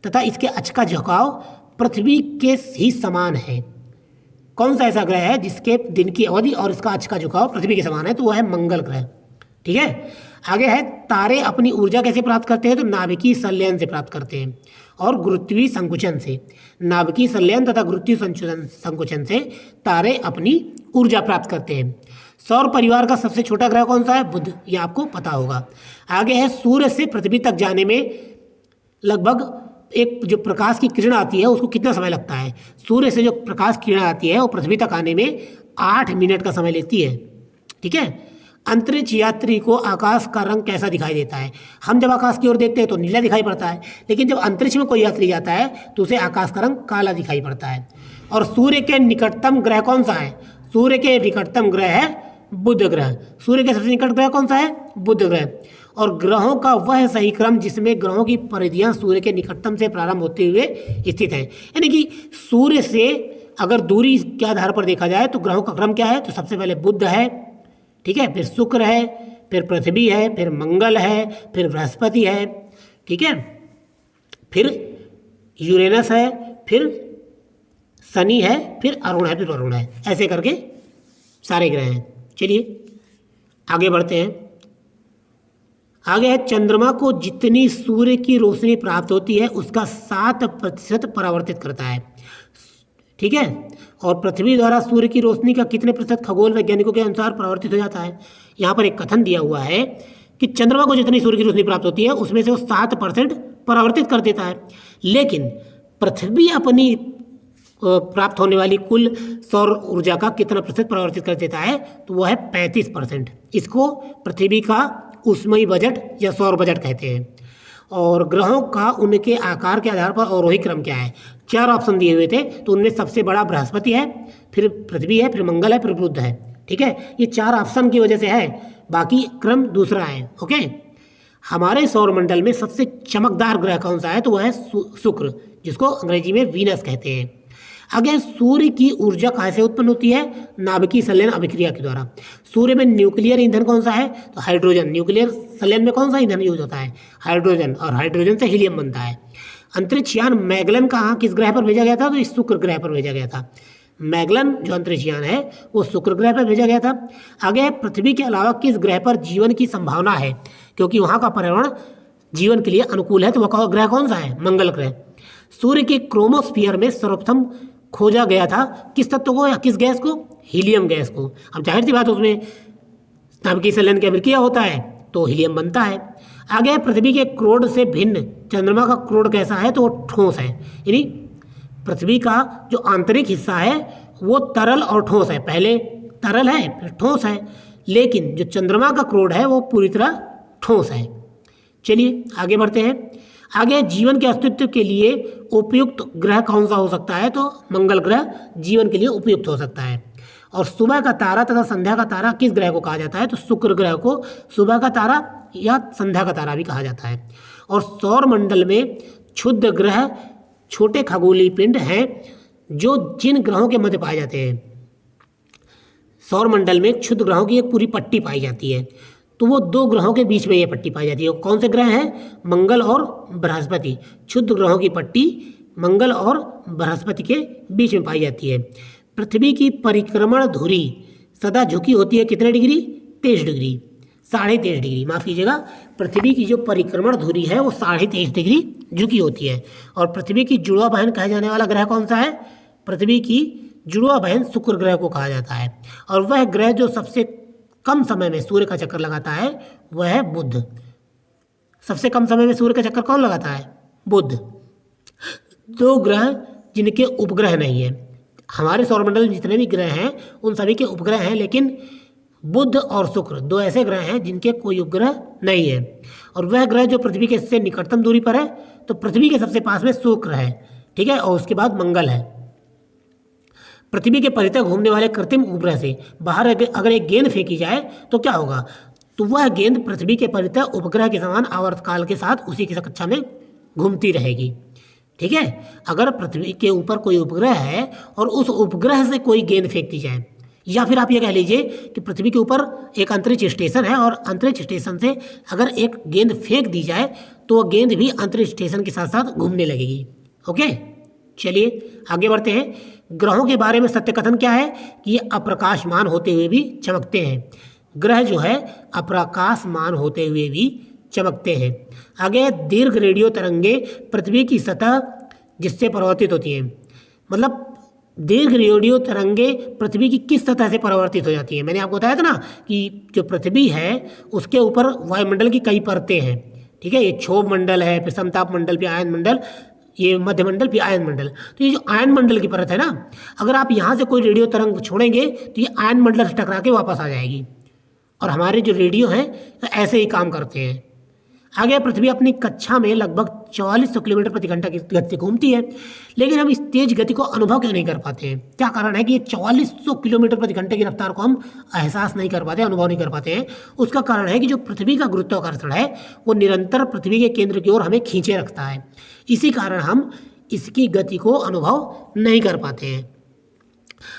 तथा इसके अक्ष का झुकाव पृथ्वी के ही समान है। कौन सा ऐसा ग्रह है जिसके दिन की अवधि और इसका अक्ष का झुकाव पृथ्वी के समान है? तो वह है मंगल ग्रह। ठीक है, आगे है तारे अपनी ऊर्जा कैसे प्राप्त करते हैं? तो नाभिकीय संलयन से प्राप्त करते हैं और गुरुत्वीय संकुचन से। नाभिकीय संलयन तथा गुरुत्वीय संकुचन से तारे अपनी ऊर्जा प्राप्त करते हैं। सौर परिवार का सबसे छोटा ग्रह कौन सा है? बुध, ये आपको पता होगा। आगे है सूर्य से पृथ्वी तक जाने में लगभग एक जो प्रकाश की किरण आती है उसको कितना समय लगता है? सूर्य से जो प्रकाश किरण आती है वो पृथ्वी तक आने में 8 मिनट का समय लेती है। ठीक है, अंतरिक्ष यात्री को आकाश का रंग कैसा दिखाई देता है? हम जब आकाश की ओर देखते हैं तो नीला दिखाई पड़ता है, लेकिन जब अंतरिक्ष में कोई यात्री जाता है तो उसे आकाश का रंग काला दिखाई पड़ता है। और सूर्य के निकटतम ग्रह कौन सा है? सूर्य के निकटतम ग्रह है बुध ग्रह। सूर्य के सबसे निकट ग्रह कौन सा है? बुध ग्रह। और ग्रहों का वह सही क्रम जिसमें ग्रहों की परिधियां सूर्य के निकटतम से प्रारंभ होते हुए स्थित है। यानी कि सूर्य से अगर दूरी के आधार पर देखा जाए तो ग्रहों का क्रम क्या है? तो सबसे पहले बुध है, ठीक है, फिर शुक्र है, फिर पृथ्वी है, फिर मंगल है, फिर बृहस्पति है, ठीक है, फिर यूरेनस है, फिर शनि है, फिर अरुण है, फिर वरुण है। ऐसे करके सारे ग्रह हैं। चलिए आगे बढ़ते हैं। आगे है चंद्रमा को जितनी सूर्य की रोशनी प्राप्त होती है उसका 7% परावर्तित करता है। ठीक है, और पृथ्वी द्वारा सूर्य की रोशनी का कितने प्रतिशत खगोल वैज्ञानिकों के अनुसार परावर्तित हो जाता है? यहाँ पर एक कथन दिया हुआ है कि चंद्रमा को जितनी सूर्य की रोशनी प्राप्त होती है उसमें से वो 7% परावर्तित कर देता है, लेकिन पृथ्वी अपनी प्राप्त होने वाली कुल सौर ऊर्जा का कितना प्रतिशत परावर्तित कर देता है? तो वह है 35%। इसको पृथ्वी का ऊष्मीय बजट या सौर बजट कहते हैं। और ग्रहों का उनके आकार के आधार पर अवरोही क्रम क्या है? 4 ऑप्शन दिए हुए थे, तो उनमें सबसे बड़ा बृहस्पति है, फिर पृथ्वी है, फिर मंगल है, फिर बुध है। ठीक है, ये 4 ऑप्शन की वजह से है, बाकी क्रम दूसरा है। ओके, हमारे सौरमंडल में सबसे चमकदार ग्रह कौन सा है? तो वह है शुक्र, जिसको अंग्रेजी में वीनस कहते हैं। आगे सूर्य की ऊर्जा कहाँ से उत्पन्न होती है? नाभिकीय संलयन अभिक्रिया के द्वारा। सूर्य में न्यूक्लियर ईंधन कौन सा है? तो हाइड्रोजन। न्यूक्लियर संलयन में कौन सा ईंधन यूज होता है? हाइड्रोजन, और हाइड्रोजन से हीलियम बनता है। अंतरिक्ष यान मैगलन कहाँ किस ग्रह पर भेजा गया था? तो इस शुक्र ग्रह पर भेजा गया था। मैगलन जो अंतरिक्ष यान है वो शुक्र ग्रह पर भेजा गया था। आगे पृथ्वी के अलावा किस ग्रह पर जीवन की संभावना है? क्योंकि वहाँ का पर्यावरण जीवन के लिए अनुकूल है, तो वह ग्रह कौन सा है? मंगल ग्रह। सूर्य के क्रोमोस्फीयर में सर्वप्रथम खोजा गया था किस तत्व को या किस गैस को? हीलियम गैस को। अब जाहिर सी बात उसमें नाभिकीय संलयन की अभिक्रिया होता है तो हीलियम बनता है। आगे पृथ्वी के क्रोड से भिन्न चंद्रमा का क्रोड कैसा है? तो वो ठोस है, यानी पृथ्वी का जो आंतरिक हिस्सा है वो तरल और ठोस है। पहले तरल है फिर ठोस है, लेकिन जो चंद्रमा का क्रोड है वो पूरी तरह ठोस है। चलिए आगे बढ़ते हैं। आगे जीवन के अस्तित्व के लिए उपयुक्त ग्रह कौन सा हो सकता है? तो मंगल ग्रह जीवन के लिए उपयुक्त हो सकता है। और सुबह का तारा तथा संध्या का तारा किस ग्रह को कहा जाता है? तो शुक्र ग्रह को सुबह का तारा या संध्या का तारा भी कहा जाता है। और सौर मंडल में क्षुद्र ग्रह छोटे खगोलीय पिंड हैं जो जिन ग्रहों के मध्य पाए जाते हैं। सौर मंडल में क्षुद्र ग्रहों की एक पूरी पट्टी पाई जाती है, तो वो 2 ग्रहों के बीच में ये पट्टी पाई जाती है। कौन से ग्रह हैं? मंगल और बृहस्पति। क्षुद्र ग्रहों की पट्टी मंगल और बृहस्पति के बीच में पाई जाती है। पृथ्वी की परिक्रमण धुरी सदा झुकी होती है कितने डिग्री? 23 डिग्री, 23.5 डिग्री, माफ़ कीजिएगा। पृथ्वी की जो परिक्रमण धुरी है वो 23.5 डिग्री झुकी होती है। और पृथ्वी की जुड़वा बहन कहे जाने वाला ग्रह कौन सा है? पृथ्वी की जुड़वा बहन शुक्र ग्रह को कहा जाता है। और वह ग्रह जो सबसे कम समय में सूर्य का चक्कर लगाता है वह है बुध। सबसे कम समय में सूर्य का चक्कर कौन लगाता है? बुध। दो ग्रह जिनके उपग्रह नहीं है, हमारे सौरमंडल में जितने भी ग्रह हैं उन सभी के उपग्रह हैं, लेकिन बुध और शुक्र दो ऐसे ग्रह हैं जिनके कोई उपग्रह नहीं है। और वह ग्रह जो पृथ्वी के से निकटतम दूरी पर है, तो पृथ्वी के सबसे पास में शुक्र है, ठीक है, और उसके बाद मंगल है। पृथ्वी के परितः घूमने वाले कृत्रिम उपग्रह से बाहर अगर एक गेंद फेंकी जाए तो क्या होगा? तो वह गेंद पृथ्वी के परितः उपग्रह के समान आवर्तकाल के साथ उसी की कक्षा में घूमती रहेगी, ठीक है। अगर पृथ्वी के ऊपर कोई उपग्रह है और उस उपग्रह से कोई गेंद फेंक दी जाए, या फिर आप ये कह लीजिए कि पृथ्वी के ऊपर एक अंतरिक्ष स्टेशन है और अंतरिक्ष स्टेशन से अगर एक गेंद फेंक दी जाए तो वह गेंद भी अंतरिक्ष स्टेशन के साथ साथ घूमने लगेगी। ओके, चलिए आगे बढ़ते हैं। ग्रहों के बारे में सत्य कथन क्या है कि ये अप्रकाशमान होते हुए भी चमकते हैं। ग्रह जो है अप्रकाशमान होते हुए भी चमकते हैं। आगे, दीर्घ रेडियो तरंगे पृथ्वी की सतह जिससे परावर्तित होती हैं। मतलब दीर्घ रेडियो तरंगे पृथ्वी की किस सतह से परावर्तित हो जाती हैं? मैंने आपको बताया था ना कि जो पृथ्वी है उसके ऊपर वायुमंडल की कई परतें हैं, ठीक है। ये क्षोभ मंडल है, फिर समताप मंडल, फिर आयन मंडल, ये मध्यमंडल, फिर आयन मंडल। तो ये जो आयन मंडल की परत है ना, अगर आप यहाँ से कोई रेडियो तरंग छोड़ेंगे तो ये आयन मंडल से टकरा के वापस आ जाएगी। और हमारे जो रेडियो हैं तो ऐसे ही काम करते हैं। आगे, पृथ्वी अपनी कक्षा में लगभग 4400 किलोमीटर प्रति घंटा की गति से घूमती है, लेकिन हम इस तेज गति को अनुभव क्यों नहीं कर पाते हैं? क्या कारण है कि ये 4400 किलोमीटर प्रति घंटे की रफ्तार को हम एहसास नहीं कर पाते, अनुभव नहीं कर पाते हैं? उसका कारण है कि जो पृथ्वी का गुरुत्वाकर्षण है वो निरंतर पृथ्वी के केंद्र की ओर हमें खींचे रखता है। इसी कारण हम इसकी गति को अनुभव नहीं कर पाते हैं।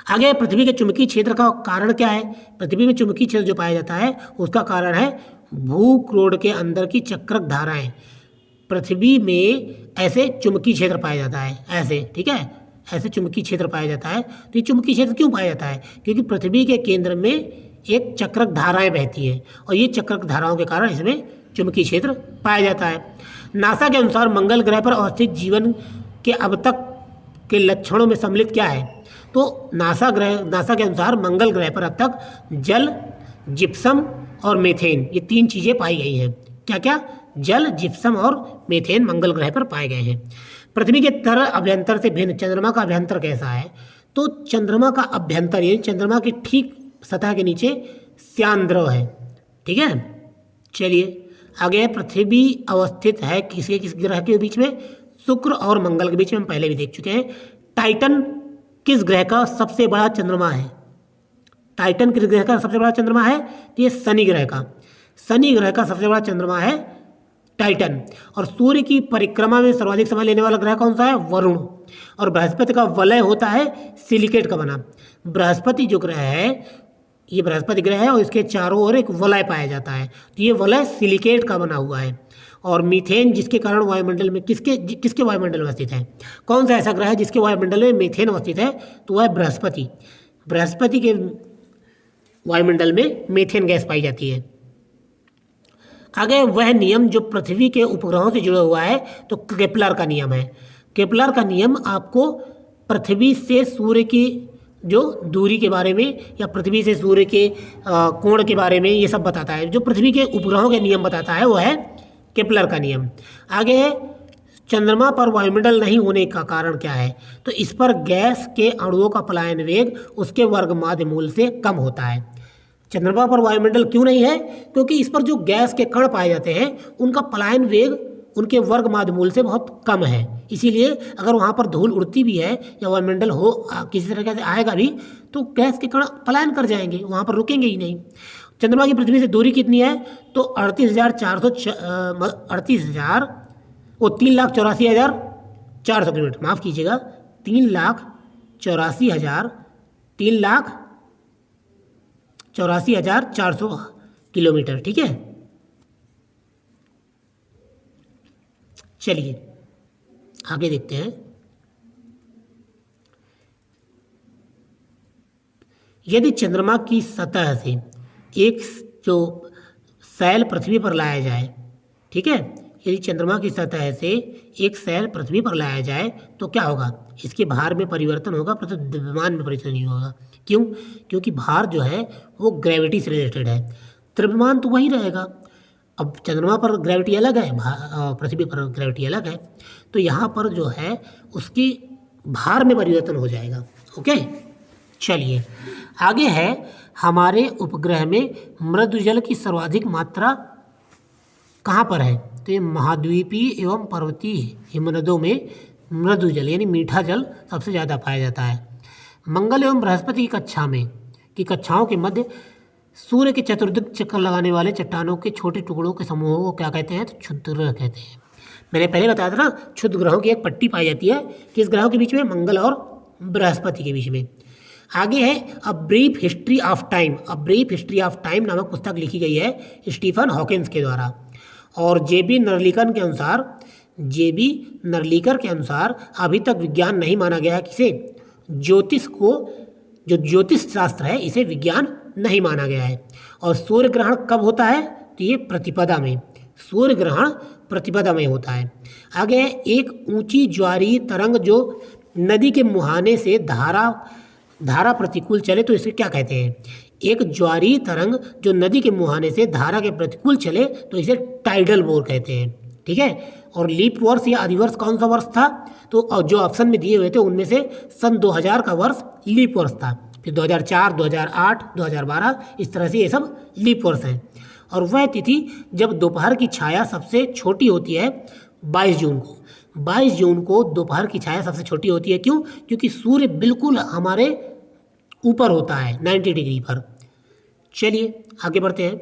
आगे, पृथ्वी के चुंबकीय क्षेत्र का कारण क्या है? पृथ्वी में चुंबकीय क्षेत्र जो पाया जाता है उसका कारण है भूक्रोड के अंदर की चक्रक धाराएं। पृथ्वी में ऐसे चुंबकीय क्षेत्र पाया जाता है, ऐसे, ठीक है, ऐसे चुंबकीय क्षेत्र पाया जाता है। तो ये चुंबकीय क्षेत्र क्यों पाया जाता है? क्योंकि पृथ्वी के केंद्र में एक चक्रक धाराएं बहती हैं और ये चक्रक धाराओं के कारण इसमें चुंबकीय क्षेत्र पाया जाता है। नासा के अनुसार मंगल ग्रह पर अवस्थित जीवन के अब तक के लक्षणों में सम्मिलित क्या है? तो नासा के अनुसार मंगल ग्रह पर अब तक जल, जिप्सम और मीथेन, ये तीन चीज़ें पाई गई हैं। क्या क्या? जल, जिप्सम और मीथेन मंगल ग्रह पर पाए गए हैं। पृथ्वी के तरल अभ्यंतर से भिन्न चंद्रमा का अभ्यंतर कैसा है? तो चंद्रमा का अभ्यंतर यानी चंद्रमा की ठीक सतह के नीचे श्यान द्रव है, ठीक है। चलिए आगे, पृथ्वी अवस्थित है किस ग्रह के बीच में? शुक्र और मंगल के बीच में, हम पहले भी देख चुके हैं। टाइटन किस ग्रह का सबसे बड़ा चंद्रमा है? टाइटन किस ग्रह का सबसे बड़ा चंद्रमा है? तो ये शनि ग्रह का। शनि ग्रह का सबसे बड़ा चंद्रमा है टाइटन। और सूर्य की परिक्रमा में सर्वाधिक समय लेने वाला ग्रह कौन सा है? वरुण। और बृहस्पति का वलय होता है सिलिकेट का बना। बृहस्पति जो ग्रह है, ये बृहस्पति ग्रह है और इसके चारों ओर एक वलय पाया जाता है, तो ये वलय सिलिकेट का बना हुआ है। और मीथेन जिसके कारण वायुमंडल में किसके वायुमंडल में स्थित है? कौन सा ऐसा ग्रह है जिसके वायुमंडल में मीथेन अवस्थित है? तो वह है बृहस्पति। बृहस्पति के वायुमंडल में मीथेन गैस पाई जाती है। आगे, वह नियम जो पृथ्वी के उपग्रहों से जुड़ा हुआ है, तो केपलर का नियम है। केपलर का नियम आपको पृथ्वी से सूर्य की जो दूरी के बारे में या पृथ्वी से सूर्य के कोण के बारे में ये सब बताता है। जो पृथ्वी के उपग्रहों के नियम बताता है वो है केपलर का नियम। आगे, चंद्रमा पर वायुमंडल नहीं होने का कारण क्या है? तो इस पर गैस के अणुओं का पलायन वेग उसके वर्गमाध्य मूल से कम होता है। चंद्रमा पर वायुमंडल क्यों नहीं है? क्योंकि इस पर जो गैस के कण पाए जाते हैं उनका पलायन वेग उनके वर्गमाध्य मूल से बहुत कम है। इसीलिए अगर वहाँ पर धूल उड़ती भी है या वायुमंडल हो किसी तरह से आएगा भी तो गैस के कण पलायन कर जाएंगे, वहाँ पर रुकेंगे ही नहीं। चंद्रमा की पृथ्वी से दूरी कितनी है? तो 3,84,400 किलोमीटर, माफ़ कीजिएगा, 3,84,400 किलोमीटर, ठीक है। चलिए आगे देखते हैं। यदि चंद्रमा की सतह से एक जो सैल पृथ्वी पर लाया जाए, ठीक है, यदि चंद्रमा की सतह से एक सेल पृथ्वी पर लाया जाए तो क्या होगा? इसके भार में परिवर्तन होगा परंतु द्रव्यमान में परिवर्तन नहीं होगा। क्यों? क्योंकि भार जो है वो ग्रेविटी से रिलेटेड है, द्रव्यमान तो वही रहेगा। अब चंद्रमा पर ग्रेविटी अलग है, पृथ्वी पर ग्रेविटी अलग है, तो यहाँ पर जो है उसकी भार में परिवर्तन हो जाएगा। ओके, चलिए आगे है, हमारे उपग्रह में मृदु जल की सर्वाधिक मात्रा कहाँ पर है? तो ये महाद्वीपीय एवं पर्वतीय हिमनदों में मृदु जल यानी मीठा जल सबसे ज़्यादा पाया जाता है। मंगल एवं बृहस्पति की कक्षाओं के मध्य सूर्य के चतुर्दिक चक्कर लगाने वाले चट्टानों के छोटे टुकड़ों के समूहों को क्या कहते हैं? तो क्षुद्र ग्रह कहते हैं। मैंने पहले बताया था ना, क्षुद्र ग्रहों की एक पट्टी पाई जाती है किस ग्रहों के बीच में? मंगल और बृहस्पति के बीच में। आगे है a brief history of time. A brief history of time नामक पुस्तक लिखी गई है स्टीफन हॉकिंस के द्वारा, और जेबी नरलिकर के अनुसार अभी तक विज्ञान नहीं माना गया है किसे? ज्योतिष को, जो ज्योतिष शास्त्र है इसे विज्ञान नहीं माना गया है। और सूर्य ग्रहण कब होता है? तो ये प्रतिपदा में, सूर्य ग्रहण प्रतिपदा में होता है। आगे है एक ऊंची ज्वारीय तरंग जो नदी के मुहाने से धारा प्रतिकूल चले तो इसे क्या कहते हैं? एक ज्वारीय तरंग जो नदी के मुहाने से धारा के प्रतिकूल चले तो इसे टाइडल बोर कहते हैं। ठीक है, और लीप वर्ष या अधिवर्ष कौन सा वर्ष था? तो जो ऑप्शन में दिए हुए थे उनमें से सन 2000 का वर्ष लीप वर्ष था, फिर 2004, 2008, 2012 इस तरह से ये सब लीप वर्ष हैं। और वह तिथि जब दोपहर की छाया सबसे छोटी होती है 22 जून को। 22 जून को दोपहर की छाया सबसे छोटी होती है। क्यों? क्योंकि सूर्य बिल्कुल हमारे ऊपर होता है 90 डिग्री पर। चलिए आगे बढ़ते हैं।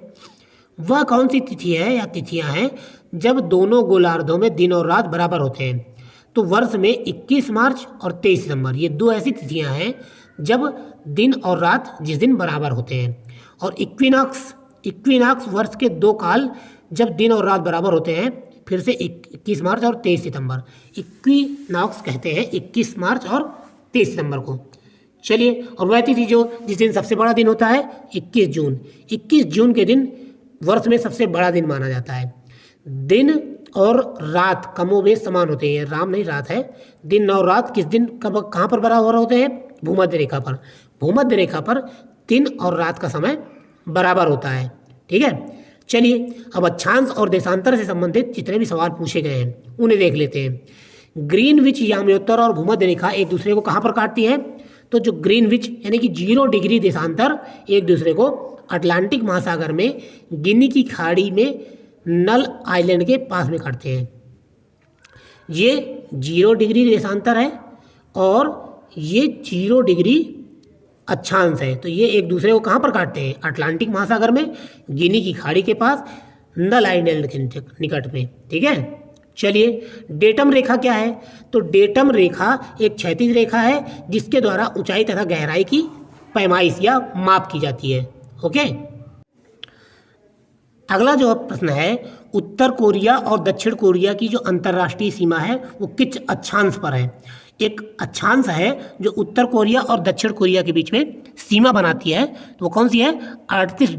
वह कौन सी तिथि है या तिथियां हैं जब दोनों गोलार्धों में दिन और रात बराबर होते हैं? तो वर्ष में 21 मार्च और 23 सितंबर, ये दो ऐसी तिथियां हैं जब दिन और रात जिस दिन बराबर होते हैं। और इक्विनॉक्स वर्ष के दो काल जब दिन और रात बराबर होते हैं, फिर से 21 मार्च और 23 सितंबर। इक्विनॉक्स कहते हैं 21 मार्च और 23 सितंबर को। चलिए, और वह तिथि जो जिस दिन सबसे बड़ा दिन होता है 21 जून। 21 जून के दिन वर्ष में सबसे बड़ा दिन माना जाता है। दिन और रात कमोबेश समान होते हैं, राम नहीं रात है। दिन और रात किस दिन कब कहाँ पर बराबर होते हैं? भूमध्य रेखा पर। भूमध्य रेखा पर दिन और रात का समय बराबर होता है। ठीक है, चलिए अब अक्षांश और देशांतर से संबंधित जितने भी सवाल पूछे गए हैं उन्हें देख लेते हैं। ग्रीनविच याम्योत्तर और भूमध्य रेखा एक दूसरे को कहाँ पर काटती है? तो जो ग्रीनविच यानी कि 0 डिग्री देशांतर एक दूसरे को अटलांटिक महासागर में गिनी की खाड़ी में नल आइलैंड के पास में काटते हैं। ये 0 डिग्री देशांतर है और ये 0 डिग्री अक्षांश है, तो ये एक दूसरे को कहाँ पर काटते हैं? अटलांटिक महासागर में गिनी की खाड़ी के पास नल आइलैंड के निकट में। ठीक है, चलिए डेटम रेखा क्या है? तो डेटम रेखा एक क्षैतिज रेखा है जिसके द्वारा ऊंचाई तथा गहराई की पैमाइश या माप की जाती है। ओके, अगला जो प्रश्न है, उत्तर कोरिया और दक्षिण कोरिया की जो अंतर्राष्ट्रीय सीमा है वो किस अक्षांश पर है? एक अक्षांश है जो उत्तर कोरिया और दक्षिण कोरिया के बीच में सीमा बनाती है, तो वो कौन सी है? 38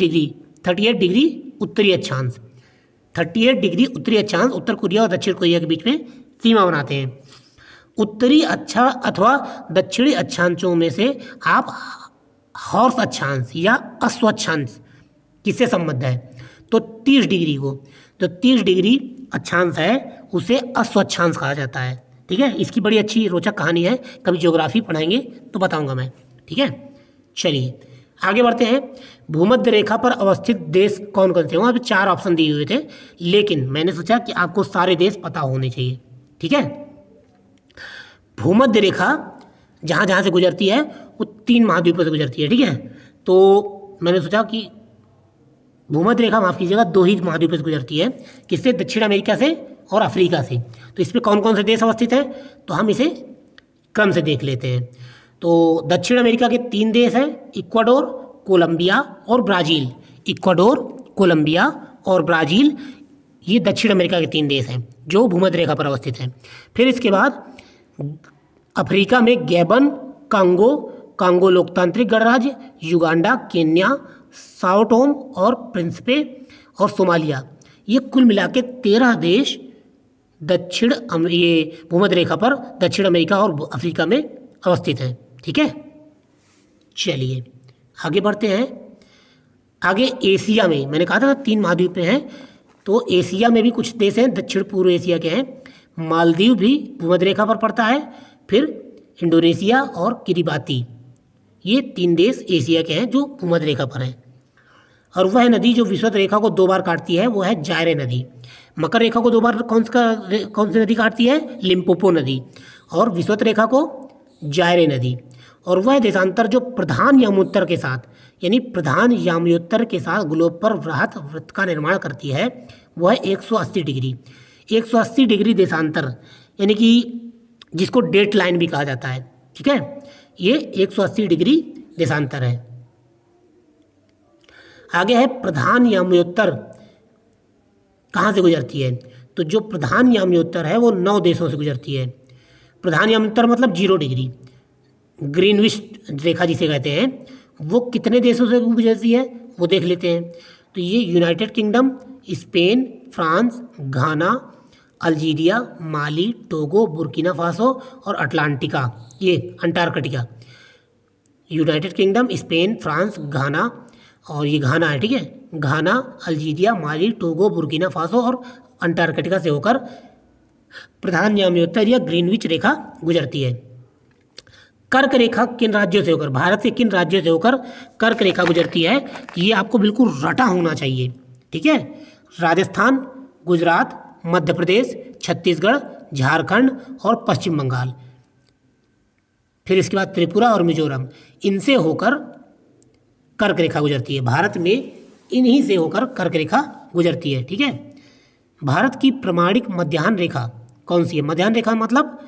डिग्री उत्तरी अक्षांश। 38 डिग्री उत्तरी अक्षांश उत्तर कोरिया और दक्षिण कोरिया के बीच में सीमा बनाते हैं। उत्तरी अक्षा अथवा दक्षिणी अक्षांशों में से आप हॉर्स अक्षांश या अश्व अक्षांश किससे संबद्ध है? तो 30 डिग्री को, जो 30 डिग्री अक्षांश है उसे अश्व अक्षांश कहा जाता है। ठीक है, इसकी बड़ी अच्छी रोचक कहानी है, कभी ज्योग्राफी पढ़ाएंगे तो बताऊंगा मैं। ठीक है, चलिए आगे बढ़ते हैं। भूमध्य रेखा पर अवस्थित देश कौन कौन से? वहाँ पे 4 ऑप्शन दिए हुए थे, लेकिन मैंने सोचा कि आपको सारे देश पता होने चाहिए। ठीक है, भूमध्य रेखा जहाँ जहाँ से गुजरती है वो 3 महाद्वीपों से गुजरती है। ठीक है, तो मैंने सोचा कि भूमध्य रेखा, माफ़ कीजिएगा, 2 ही महाद्वीपों से गुजरती है। किससे? दक्षिण अमेरिका से और अफ्रीका से। तो इसमें कौन कौन से देश अवस्थित हैं? तो हम इसे क्रम से देख लेते हैं। तो दक्षिण अमेरिका के 3 देश हैं, इक्वाडोर, कोलंबिया और ब्राज़ील। इक्वाडोर, कोलंबिया और ब्राज़ील, ये दक्षिण अमेरिका के 3 देश हैं जो भूमध्य रेखा पर अवस्थित हैं। फिर इसके बाद अफ्रीका में गैबन, कांगो लोकतांत्रिक गणराज्य, युगांडा, केन्या, साओ टोम और प्रिंसिपे और सोमालिया, ये कुल मिला के 13 देश ये भूमध्य रेखा पर दक्षिण अमेरिका और अफ्रीका में अवस्थित है। ठीक है, चलिए आगे बढ़ते हैं। आगे एशिया में मैंने कहा था 3 महाद्वीप में हैं, तो एशिया में भी कुछ देश हैं, दक्षिण पूर्व एशिया के हैं। मालदीव भी भूमध्य रेखा पर पड़ता है, फिर इंडोनेशिया और किरिबाती, ये 3 देश एशिया के हैं जो भूमध्य रेखा पर हैं। और वह नदी जो विषुवत रेखा को 2 बार काटती है वो है जायरे नदी। मकर रेखा को 2 बार कौन सी नदी काटती है? लिम्पोपो नदी। और विषुवत रेखा को जायरे नदी। और वह देशांतर जो प्रधान यामोत्तर के साथ, यानी प्रधान यामोत्तर के साथ ग्लोब पर वृहत वृत्त का निर्माण करती है, वह है 180 डिग्री। 180 डिग्री देशांतर, यानी कि जिसको डेट लाइन भी कहा जाता है। ठीक है, ये 180 डिग्री देशांतर है। आगे है प्रधान यामोत्तर कहाँ से गुजरती है? तो जो प्रधान यामोत्तर है वो 9 देशों से गुजरती है। प्रधान यामोत्तर मतलब 0 डिग्री, ग्रीनविच रेखा जिसे कहते हैं, वो कितने देशों से गुजरती है वो देख लेते हैं। तो ये United Kingdom, Spain, France, Ghana, Algeria, Mali, Togo, Burkina Faso और अटलांटिका, ये Antarctica. United Kingdom, Spain, France, Ghana, और ये घाना है। ठीक है, Ghana, Algeria, Mali, Togo, Burkina Faso और अंटार्कटिका से होकर प्रधान यामोत्तर या ग्रीनविच रेखा गुजरती है। कर्क रेखा किन राज्यों से होकर, भारत के किन राज्यों से होकर कर्क रेखा गुजरती है? ये आपको बिल्कुल रटा होना चाहिए। ठीक है, राजस्थान, गुजरात, मध्य प्रदेश, छत्तीसगढ़, झारखंड और पश्चिम बंगाल। फिर इसके बाद त्रिपुरा और मिजोरम, इनसे होकर कर्क रेखा गुजरती है। भारत में इन्हीं से होकर कर्क रेखा गुजरती है। ठीक है, भारत की प्रमाणिक मध्याह्न रेखा कौन सी है? मध्याह्न रेखा मतलब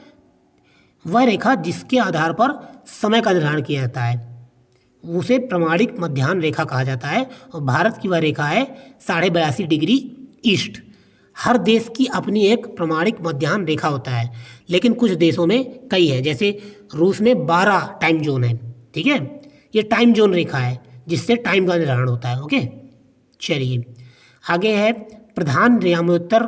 वह रेखा जिसके आधार पर समय का निर्धारण किया जाता है, उसे प्रमाणिक मध्याह्न रेखा कहा जाता है। और भारत की वह रेखा है 82.5 डिग्री ईस्ट। हर देश की अपनी एक प्रमाणिक मध्याह्न रेखा होता है, लेकिन कुछ देशों में कई है। जैसे रूस में 12 टाइम जोन है। ठीक है, ये टाइम जोन रेखा है जिससे टाइम का निर्धारण होता है। ओके, चलिए आगे है प्रधान यामोत्तर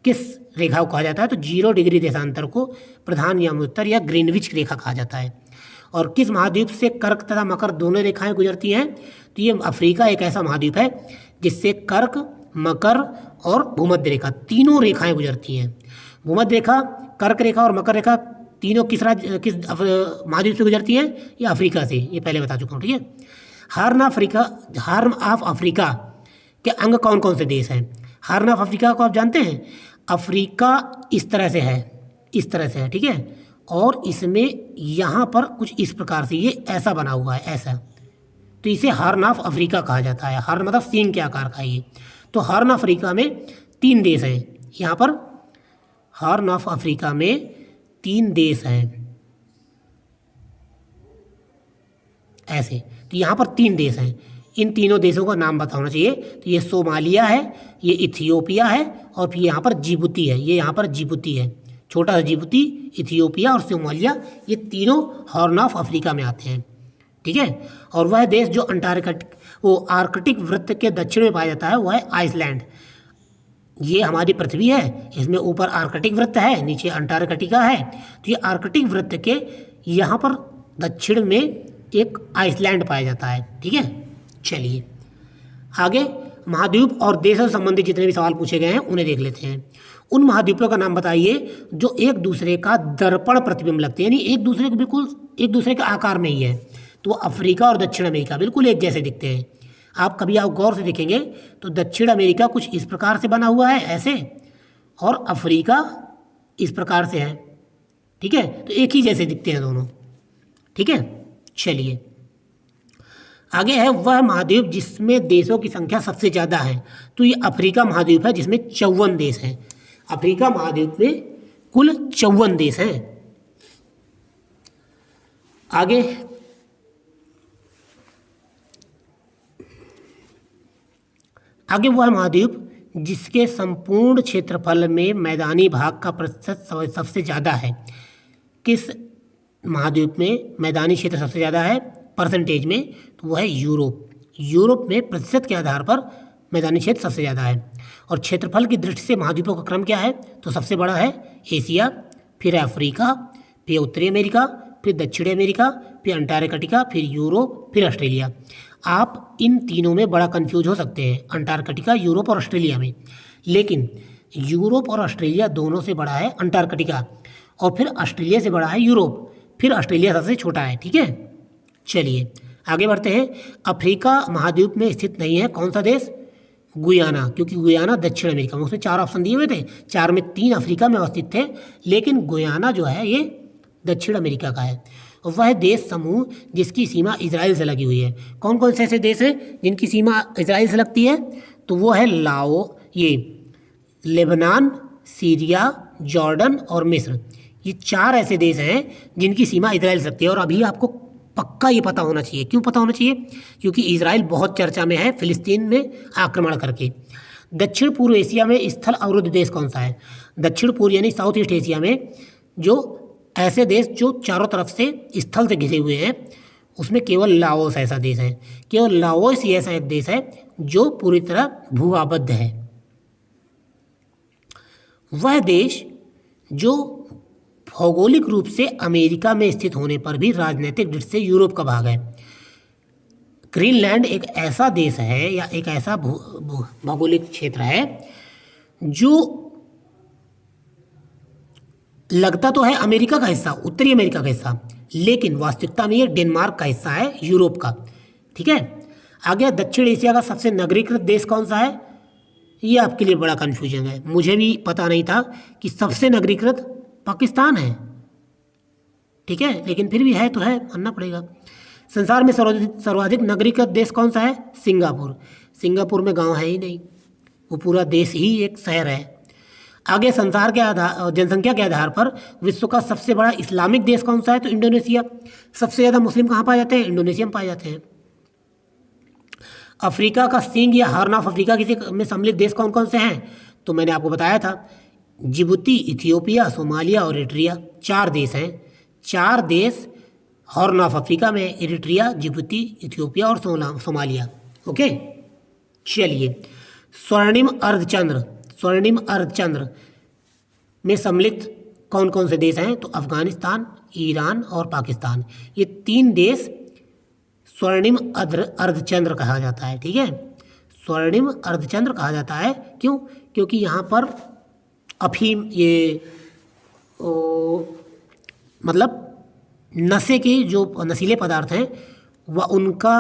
किस रेखा को कहा जाता है? तो 0 डिग्री देशांतर को प्रधान यामोत्तर या ग्रीनविच रेखा कहा जाता है। और किस महाद्वीप से कर्क तथा मकर दोनों रेखाएं गुजरती हैं? तो ये अफ्रीका एक ऐसा महाद्वीप है जिससे कर्क, मकर और भूमध्य रेखा तीनों रेखाएं गुजरती हैं। भूमध्य रेखा, कर्क रेखा और मकर रेखा तीनों किस महाद्वीप से गुजरती हैं? ये अफ्रीका से, ये पहले बता चुका हूँ। ठीक है, हार्न ऑफ अफ्रीका के अंग कौन कौन से देश हैं? हार्न ऑफ अफ्रीका को आप जानते हैं? अफ्रीका इस तरह से है, इस तरह से है। ठीक है, और इसमें यहाँ पर कुछ इस प्रकार से ये ऐसा बना हुआ है, ऐसा, तो इसे हार्न ऑफ अफ्रीका कहा जाता है। हार्न मतलब सींग के आकार का ये। तो हार्न ऑफ अफ्रीका में 3 देश हैं। यहाँ पर हार्न ऑफ अफ्रीका में 3 देश हैं ऐसे। तो यहाँ पर 3 देश हैं, इन तीनों देशों का नाम बताना चाहिए। तो ये सोमालिया है, ये इथियोपिया है और फिर यहाँ पर जिबूती है। ये यहाँ पर जिबूती है, छोटा सा जिबूती, इथियोपिया और सोमालिया, ये तीनों हॉर्न ऑफ अफ्रीका में आते हैं। ठीक है, और वह देश जो आर्कटिक वृत्त के दक्षिण में पाया जाता है वह है आइसलैंड। ये हमारी पृथ्वी है, इसमें ऊपर आर्कटिक वृत्त है, नीचे अंटार्कटिका है। तो ये आर्कटिक वृत्त के यहाँ पर दक्षिण में एक आइसलैंड पाया जाता है। ठीक है, चलिए आगे महाद्वीप और देशों से संबंधित जितने भी सवाल पूछे गए हैं उन्हें देख लेते हैं। उन महाद्वीपों का नाम बताइए जो एक दूसरे का दर्पण प्रतिबिंब लगते हैं, यानी एक दूसरे के बिल्कुल एक दूसरे के आकार में ही है। तो अफ्रीका और दक्षिण अमेरिका बिल्कुल एक जैसे दिखते हैं। आप गौर से देखेंगे तो दक्षिण अमेरिका कुछ इस प्रकार से बना हुआ है ऐसे, और अफ्रीका इस प्रकार से है। ठीक है, तो एक ही जैसे दिखते हैं दोनों। ठीक है, चलिए आगे है वह महाद्वीप जिसमें देशों की संख्या सबसे ज़्यादा है। तो ये अफ्रीका महाद्वीप है जिसमें 54 देश हैं। अफ्रीका महाद्वीप में कुल 54 देश हैं। आगे वह महाद्वीप जिसके संपूर्ण क्षेत्रफल में मैदानी भाग का प्रतिशत सबसे ज़्यादा है। किस महाद्वीप में मैदानी क्षेत्र सबसे ज़्यादा है परसेंटेज में? तो वह है यूरोप। यूरोप में प्रतिशत के आधार पर मैदानी क्षेत्र सबसे ज़्यादा है। और क्षेत्रफल की दृष्टि से महाद्वीपों का क्रम क्या है, तो सबसे बड़ा है एशिया, फिर अफ्रीका, फिर उत्तरी अमेरिका, फिर दक्षिणी अमेरिका, फिर अंटार्कटिका, फिर यूरोप, फिर ऑस्ट्रेलिया। आप इन तीनों में बड़ा कंफ्यूज हो सकते हैं, अंटार्कटिका, यूरोप और ऑस्ट्रेलिया में, लेकिन यूरोप और ऑस्ट्रेलिया दोनों से बड़ा है अंटार्कटिका, और फिर ऑस्ट्रेलिया से बड़ा है यूरोप, फिर ऑस्ट्रेलिया सबसे छोटा है। ठीक है, चलिए आगे बढ़ते हैं। अफ्रीका महाद्वीप में स्थित नहीं है कौन सा देश, गुयाना, क्योंकि गुयाना दक्षिण अमेरिका में, उसमें 4 ऑप्शन दिए हुए थे, 4 में 3 अफ्रीका में अवस्थित थे, लेकिन गुयाना जो है ये दक्षिण अमेरिका का है। वह देश समूह जिसकी सीमा इजराइल से लगी हुई है, कौन कौन से ऐसे देश हैं जिनकी सीमा इजराइल से लगती है, तो वो है लाओ, ये लेबनान, सीरिया, जॉर्डन और मिस्र। ये 4 ऐसे देश हैं जिनकी सीमा इजराइल से लगती है। और अभी आपको पक्का ये पता होना चाहिए, क्यों पता होना चाहिए, क्योंकि इजराइल बहुत चर्चा में है फिलिस्तीन में आक्रमण करके। दक्षिण पूर्व एशिया में स्थल अवरुद्ध देश कौन सा है, दक्षिण पूर्व यानी साउथ ईस्ट एशिया में जो ऐसे देश जो चारों तरफ से स्थल से घिरे हुए हैं, उसमें केवल लाओस ऐसा देश है, केवल लाओस ही ऐसा एक देश है जो पूरी तरह भूआबद्ध है। वह देश जो भौगोलिक रूप से अमेरिका में स्थित होने पर भी राजनीतिक दृष्टि से यूरोप का भाग है। ग्रीनलैंड एक ऐसा देश है या एक ऐसा भौगोलिक क्षेत्र है जो लगता तो है अमेरिका का हिस्सा, उत्तरी अमेरिका का हिस्सा, लेकिन वास्तविकता में ये डेनमार्क का हिस्सा है, यूरोप का। ठीक है, आगे दक्षिण एशिया का सबसे नगरीकृत देश कौन सा है, ये आपके लिए बड़ा कन्फ्यूजन है, मुझे भी पता नहीं था कि सबसे नगरीकृत पाकिस्तान है। ठीक है, लेकिन फिर भी है तो है, मानना पड़ेगा। संसार में सर्वाधिक नगरीकृत देश कौन सा है, सिंगापुर। सिंगापुर में गांव है ही नहीं, वो पूरा देश ही एक शहर है। आगे संसार के आधार, जनसंख्या के आधार पर विश्व का सबसे बड़ा इस्लामिक देश कौन सा है, तो इंडोनेशिया। सबसे ज़्यादा मुस्लिम कहाँ पाए जाते हैं, इंडोनेशिया में पाए जाते हैं। अफ्रीका का सिंह या हॉर्न ऑफ अफ्रीका किसी में सम्मिलित देश कौन कौन से हैं, तो मैंने आपको बताया था, जिबूती, इथियोपिया, सोमालिया और इरिट्रिया। 4 देश हैं, 4 देश हॉर्न ऑफ अफ्रीका में, इरिट्रिया, जिबूती, इथियोपिया और सोमालिया। ओके, चलिए स्वर्णिम अर्धचंद्र, स्वर्णिम अर्धचंद्र में सम्मिलित कौन कौन से देश हैं, तो अफगानिस्तान, ईरान और पाकिस्तान। ये 3 देश स्वर्णिम अर्धचंद्र कहा जाता है। ठीक है, स्वर्णिम अर्धचंद्र कहा जाता है, क्यों, क्योंकि यहाँ पर अफीम, ये मतलब नशे के जो नशीले पदार्थ हैं वह उनका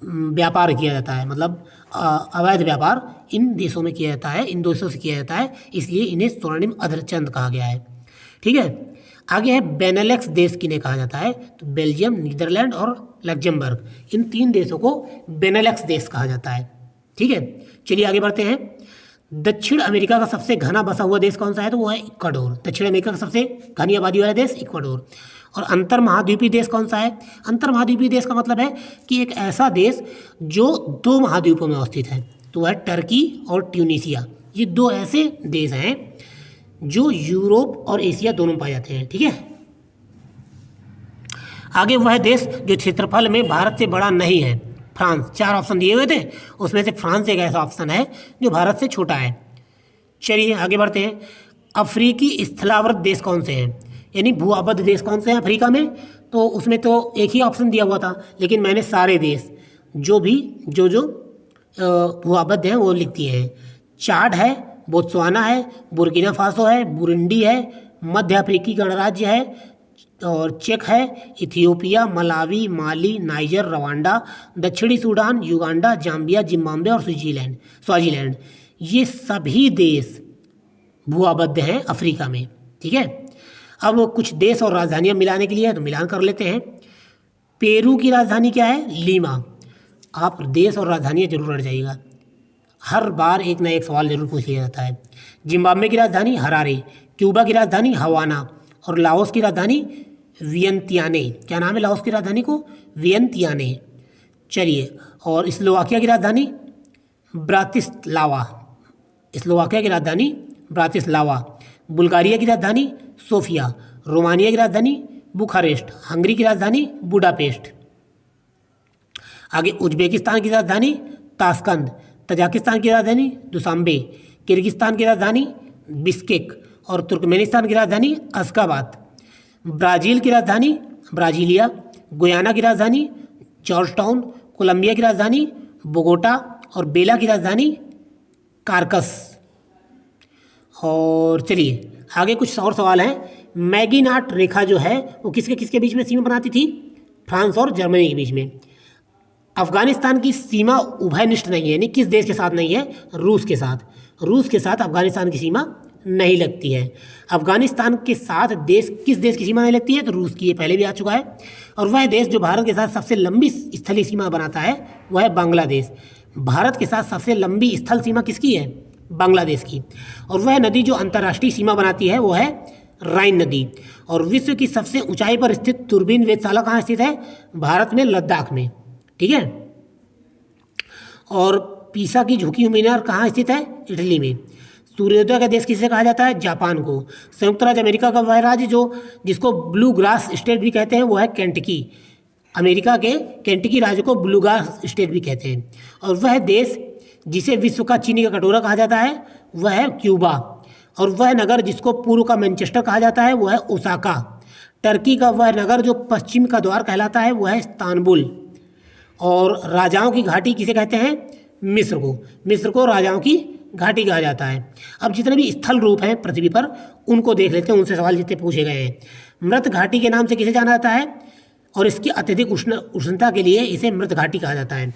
व्यापार किया जाता है, मतलब अवैध व्यापार इन देशों में किया जाता है, इन देशों से किया जाता है, इसलिए इन्हें स्वर्णिम अर्धचंद्र कहा गया है। ठीक है, आगे है बेनेलेक्स देश किन्हें कहा जाता है, तो बेल्जियम, नीदरलैंड और लग्जमबर्ग, इन 3 देशों को बेनेलेक्स देश कहा जाता है। ठीक है, चलिए आगे बढ़ते हैं। दक्षिण अमेरिका का सबसे घना बसा हुआ देश कौन सा है, तो वो है इक्वाडोर। दक्षिण अमेरिका का सबसे घनी आबादी वाला देश इक्वाडोर। और अंतर महाद्वीपीय देश कौन सा है, अंतर महाद्वीपीय देश का मतलब है कि एक ऐसा देश जो 2 महाद्वीपों में अवस्थित है, तो वह टर्की और ट्यूनीशिया। ये 2 ऐसे देश हैं जो यूरोप और एशिया दोनों में पाए जाते हैं। ठीक है, आगे वह देश जो क्षेत्रफल में भारत से बड़ा नहीं है, फ्रांस। 4 ऑप्शन दिए हुए थे, उसमें से फ्रांस एक ऐसा ऑप्शन है जो भारत से छोटा है। चलिए आगे बढ़ते हैं। अफ्रीकी स्थलावृत देश कौन से हैं, यानी भूआबद्ध देश कौन से हैं अफ्रीका में, तो उसमें तो एक ही ऑप्शन दिया हुआ था, लेकिन मैंने सारे देश जो भूआबद्ध हैं वो लिख दिए हैं। चाड है, बोत्सवाना है, बुर्किना फासो है, बुरुंडी है, मध्य अफ्रीकी गणराज्य है और चेक है, इथियोपिया, मलावी, माली, नाइजर, रवांडा, दक्षिणी सूडान, युगांडा, जाम्बिया, जिम्बाब्वे और स्वाजीलैंड। ये सभी देश भूआबद्ध हैं अफ्रीका में। ठीक है, अब कुछ देश और राजधानियां मिलाने के लिए है तो मिलान कर लेते हैं। पेरू की राजधानी क्या है, लीमा। आप देश और राजधानियां जरूर रट जाइएगा, हर बार एक ना एक सवाल जरूर पूछ लिया जाता है। जिम्बाब्वे की राजधानी हरारे, क्यूबा की राजधानी हवाना और लाओस की राजधानी वियंतियाने। क्या नाम है लाओस की राजधानी को, वियंतियाने। चलिए, और स्लोवाकिया की राजधानी ब्रातिस्लावा, स्लोवाकिया की राजधानी ब्रातिस्लावा। बुल्गारिया की राजधानी सोफिया, रोमानिया की राजधानी बुखारेस्ट, हंगरी की राजधानी बुडापेस्ट। आगे उज्बेकिस्तान की राजधानी ताशकंद, तजाकिस्तान की राजधानी दुशांबे, किर्गिस्तान की राजधानी बिश्केक और तुर्कमेनिस्तान की राजधानी अश्गाबाद, ब्राज़ील की राजधानी ब्राज़ीलिया, गुयाना की राजधानी जॉर्ज टाउन, कोलंबिया की राजधानी बोगोटा और बेला की राजधानी कारकस। और चलिए आगे कुछ और सवाल हैं। मैगिनाट रेखा जो है वो किसके किसके बीच में सीमा बनाती थी? फ्रांस और जर्मनी के बीच में। अफगानिस्तान की सीमा उभयनिष्ठ नहीं है, यानी किस देश के साथ नहीं है? रूस के साथ। रूस के साथ अफगानिस्तान की सीमा नहीं लगती है। अफगानिस्तान के साथ किस देश की सीमा नहीं लगती है? तो रूस की, ये पहले भी आ चुका है। और वह देश जो भारत के साथ सबसे लंबी स्थलीय सीमा बनाता है वह है बांग्लादेश। भारत के साथ सबसे लंबी स्थल सीमा किसकी है? बांग्लादेश की। और वह नदी जो अंतर्राष्ट्रीय सीमा बनाती है वो है राइन नदी। और विश्व की सबसे ऊंचाई पर स्थित दूरबीन वेधशाला कहाँ स्थित है? भारत में, लद्दाख में। ठीक है। और पीसा की झुकी हुई मीनार कहाँ स्थित है? इटली में। सूर्योदय का देश किसे कहा जाता है? जापान को। संयुक्त राज्य अमेरिका का वह राज्य जिसको ब्लू ग्रास स्टेट भी कहते हैं वो है केंटकी। अमेरिका के केंटकी राज्य को ब्लू ग्रास स्टेट भी कहते हैं। और वह देश जिसे विश्व का चीनी का कटोरा कहा जाता है वह है क्यूबा। और वह नगर जिसको पूर्व का मैनचेस्टर कहा जाता है वो है ओसाका। टर्की का वह नगर जो पश्चिम का द्वार कहलाता है वो है इस्तांबुल। और राजाओं की घाटी किसे कहते हैं? मिस्र को। मिस्र को राजाओं की घाटी कहा जाता है। अब जितने भी स्थल रूप हैं पृथ्वी पर उनको देख लेते हैं, उनसे सवाल जितने पूछे गए हैं। मृत घाटी के नाम से किसे जाना जाता है? और इसकी अत्यधिक उष्णता के लिए इसे मृत घाटी कहा जाता है।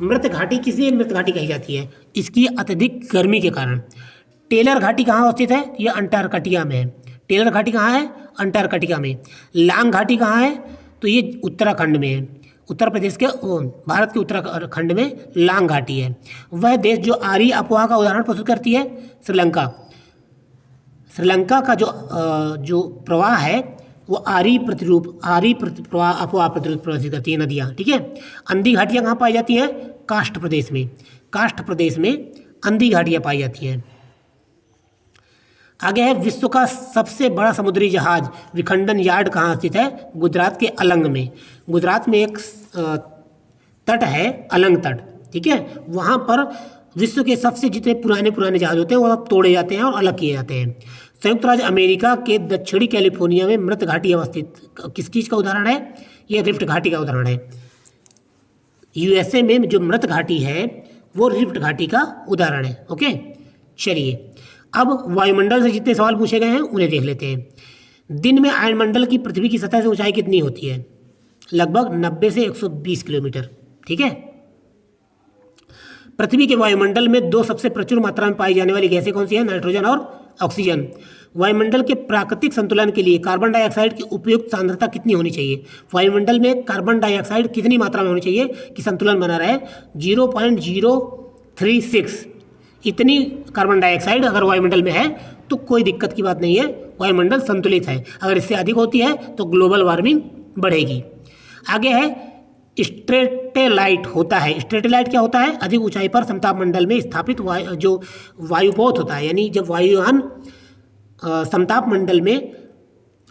मृत घाटी किस लिए मृत घाटी कही जाती है? इसकी अत्यधिक गर्मी के कारण। टेलर घाटी कहाँ स्थित है? यह अंटार्कटिका में है। टेलर घाटी कहाँ है? अंटार्कटिका में। लांग घाटी कहाँ है? तो ये उत्तराखंड में है। उत्तर प्रदेश के भारत के उत्तराखंड में लांग घाटी है। वह देश जो आर्य अफवाह का उदाहरण प्रस्तुत करती है? श्रीलंका। श्रीलंका का जो प्रवाह है वो आर्य प्रवाह अफवाह प्रतिरूप प्रदर्शित करती है नदियाँ। ठीक है। अंधी घाटियाँ कहाँ पाई जाती हैं? काष्ठ प्रदेश में। काष्ठ प्रदेश में अंधी घाटियाँ पाई जाती हैं। आगे है विश्व का सबसे बड़ा समुद्री जहाज विखंडन यार्ड कहाँ स्थित है? गुजरात के अलंग में। गुजरात में एक तट है अलंग तट। ठीक है। वहाँ पर विश्व के सबसे जितने पुराने जहाज होते हैं वो अब तोड़े जाते हैं और अलग किए जाते हैं। संयुक्त राज्य अमेरिका के दक्षिणी कैलिफोर्निया में मृत घाटी अवस्थित किस चीज़ का उदाहरण है? ये रिफ्ट घाटी का उदाहरण है। यूएसए में जो मृत घाटी है वो रिफ्ट घाटी का उदाहरण है। ओके। चलिए अब वायुमंडल से जितने सवाल पूछे गए हैं उन्हें देख लेते हैं। दिन में आयनमंडल की पृथ्वी की सतह से ऊंचाई कितनी होती है? लगभग 90 से 120 किलोमीटर। ठीक है। पृथ्वी के वायुमंडल में दो सबसे प्रचुर मात्रा में पाई जाने वाली गैसें कौन सी हैं? नाइट्रोजन और ऑक्सीजन। वायुमंडल के प्राकृतिक संतुलन के लिए कार्बन डाइऑक्साइड की उपयुक्त सांद्रता कितनी होनी चाहिए? वायुमंडल में कार्बन डाइऑक्साइड कितनी मात्रा में होनी चाहिए कि संतुलन बना रहे? 0.036। इतनी कार्बन डाइऑक्साइड अगर वायुमंडल में है तो कोई दिक्कत की बात नहीं है, वायुमंडल संतुलित है। अगर इससे अधिक होती है तो ग्लोबल वार्मिंग बढ़ेगी। आगे है स्ट्रेटेलाइट होता है। स्ट्रेटेलाइट क्या होता है? अधिक ऊंचाई पर समताप मंडल में स्थापित जो वायुपोत होता है, यानी जब वायुयान समताप मंडल में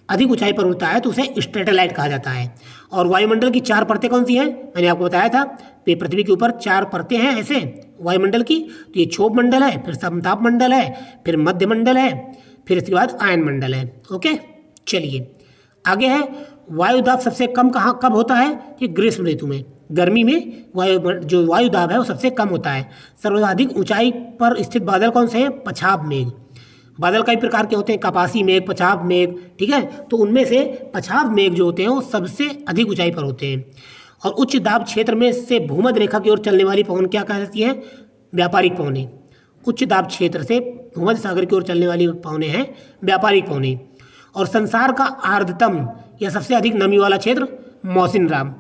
अधिक ऊंचाई पर उड़ता है तो उसे स्ट्रेटेलाइट कहा जाता है। और वायुमंडल की 4 परतें कौन सी हैं? मैंने आपको बताया था पृथ्वी के ऊपर 4 परतें हैं ऐसे वायुमंडल की। तो ये क्षोभ मंडल है, फिर समताप मंडल है, फिर मध्य मंडल है, फिर इसके बाद आयन मंडल है। ओके। चलिए आगे है वायु दाब सबसे कम कब होता है? कि ग्रीष्म ऋतु में। गर्मी में वायु दाब है वो सबसे कम होता है। सर्वाधिक ऊंचाई पर स्थित बादल कौन से हैं? पछाब मेघ। बादल कई प्रकार के होते हैं, कपासी मेघ, पछाब मेघ। ठीक है। तो उनमें से पछाब मेघ जो होते हैं वो सबसे अधिक ऊंचाई पर होते हैं। और उच्च दाब क्षेत्र में से भूमध्य रेखा की ओर चलने वाली पवन क्या कहलाती है? व्यापारिक पवनें। उच्च दाब क्षेत्र से भूमध्य सागर की ओर चलने वाली पवनें हैं व्यापारिक पवनें। और संसार का आर्द्रतम या सबसे अधिक नमी वाला क्षेत्र मौसिनराम।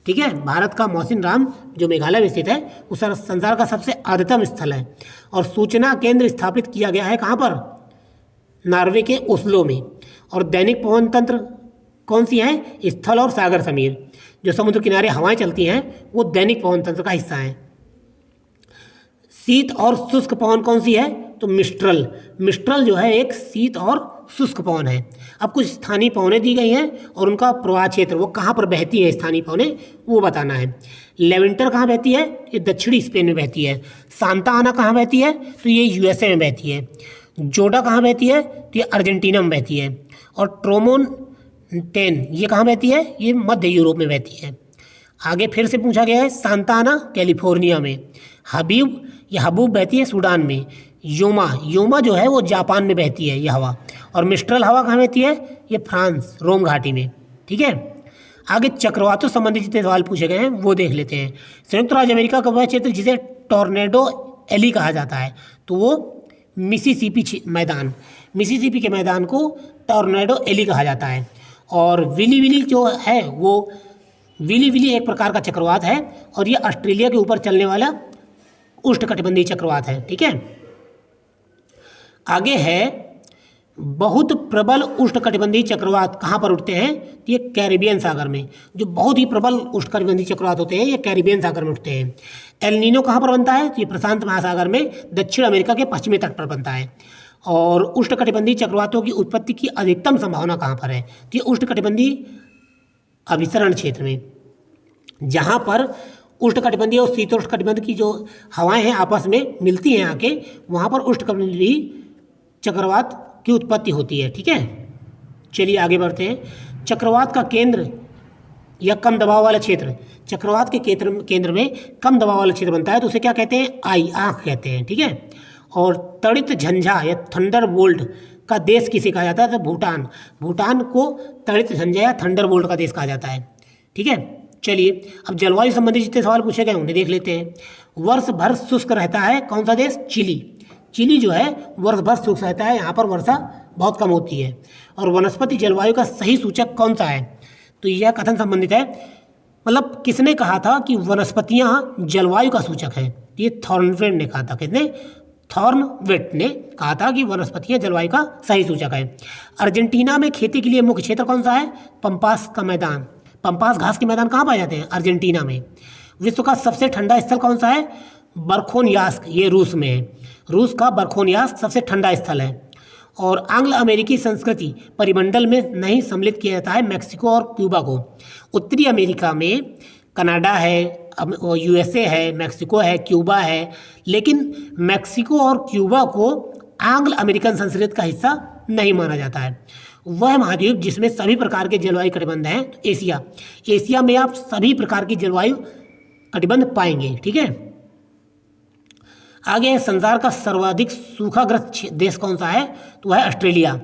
ठीक है। भारत का मौसिनराम जो मेघालय में स्थित है वो संसार का सबसे आर्द्रतम स्थल है। और सूचना केंद्र स्थापित किया गया है कहाँ पर? नॉर्वे के ओस्लो में। और दैनिक पवन तंत्र कौन सी है? स्थल और सागर समीर। जो समुद्र किनारे हवाएं चलती हैं वो दैनिक पवन तंत्र का हिस्सा है। शीत और शुष्क पवन कौन सी है? तो मिस्ट्रल। मिस्ट्रल जो है एक शीत और शुष्क पवन है। अब कुछ स्थानीय पवनें दी गई हैं और उनका प्रवाह क्षेत्र, वो कहाँ पर बहती है स्थानीय पवनें, वो बताना है। लेवेंटर कहाँ बहती है, ये दक्षिणी स्पेन में बहती है। सांता आना कहाँ बहती है, तो ये यूएसए में बहती है। जोडा कहाँ बहती है, तो ये अर्जेंटीना में बहती है। और ट्रोमोनटेन ये कहाँ बहती है, ये मध्य यूरोप में बहती है। आगे फिर से पूछा गया है, सांता आना कैलिफोर्निया में। हबीब या हबूब बहती है सूडान में। योमा जो है वो जापान में बहती है ये हवा। और मिस्ट्रल हवा कहाँ बहती है, ये फ्रांस रोम घाटी में। ठीक है, आगे चक्रवातों संबंधी जितने सवाल पूछे गए हैं वो देख लेते हैं। संयुक्त राज्य अमेरिका का वह क्षेत्र जिसे टॉर्नेडो एली कहा जाता है, तो वो मिसिसिपी के मैदान को टॉर्नेडो एली कहा जाता है। और विली जो है वो विली एक प्रकार का चक्रवात है और ये ऑस्ट्रेलिया के ऊपर चलने वाला उष्णकटिबंधीय चक्रवात है। ठीक है, आगे है बहुत प्रबल उष्णकटिबंधीय चक्रवात कहाँ पर उठते हैं, तो ये कैरिबियन सागर में। जो बहुत ही प्रबल उष्णकटिबंधीय चक्रवात होते हैं ये कैरिबियन सागर में उठते हैं। एल नीनो कहाँ पर बनता है, तो ये प्रशांत महासागर में दक्षिण अमेरिका के पश्चिमी तट पर बनता है। और उष्णकटिबंधीय चक्रवातों की उत्पत्ति की अधिकतम संभावना कहाँ पर है, तो ये उष्णकटिबंधीय अभिसरण क्षेत्र में, जहाँ पर उष्णकटिबंधीय और शीतोष्णकटिबंध की जो हवाएं हैं आपस में मिलती हैं आके, वहाँ पर उष्णकटिबंधीय चक्रवात की उत्पत्ति होती है। ठीक है, चलिए आगे बढ़ते हैं। चक्रवात का केंद्र या कम दबाव वाला क्षेत्र, चक्रवात के केंद्र में कम दबाव वाला क्षेत्र बनता है तो उसे क्या कहते हैं, आँख कहते हैं। ठीक है, और तड़ित झंझा या थंडरबोल्ट का देश किसे कहा जाता है, तो भूटान को तड़ित झंझा या थंडरबोल्ट का देश कहा जाता है। ठीक है, चलिए अब जलवायु संबंधी जितने सवाल पूछे गए उन्हें देख लेते हैं। वर्ष भर शुष्क रहता है कौन सा देश, चिली जो है वर्ष भर शुष्क रहता है, यहाँ पर वर्षा बहुत कम होती है। और वनस्पति जलवायु का सही सूचक कौन सा है, तो यह कथन संबंधित है, मतलब किसने कहा था कि वनस्पतियाँ जलवायु का सूचक हैं, ये थॉर्नवेट ने कहा था। किसने, थॉर्नवेट ने कहा था कि वनस्पतियाँ जलवायु का सही सूचक है। अर्जेंटीना में खेती के लिए मुख्य क्षेत्र कौन सा है, पंपास का मैदान। पंपास घास के मैदान कहाँ पाए जाते हैं, अर्जेंटीना में। विश्व का सबसे ठंडा स्थल कौन सा है, बरखोनियास्क, ये रूस में है। रूस का बरखोनियास्क सबसे ठंडा स्थल है। और एंग्लो अमेरिकी संस्कृति परिमंडल में नहीं सम्मिलित किया जाता है मैक्सिको और क्यूबा को। उत्तरी अमेरिका में कनाडा है, यूएसए है, मैक्सिको है, क्यूबा है, लेकिन मैक्सिको और क्यूबा को एंग्लो अमेरिकन संस्कृति का हिस्सा नहीं माना जाता है। वह महाद्वीप जिसमें सभी प्रकार के जलवायु कटिबंध हैं, तो एशिया में आप सभी प्रकार की जलवायु कटिबंध पाएंगे। ठीक है, आगे संसार का सर्वाधिक सूखाग्रस्त देश कौन सा है, तो वह है ऑस्ट्रेलिया।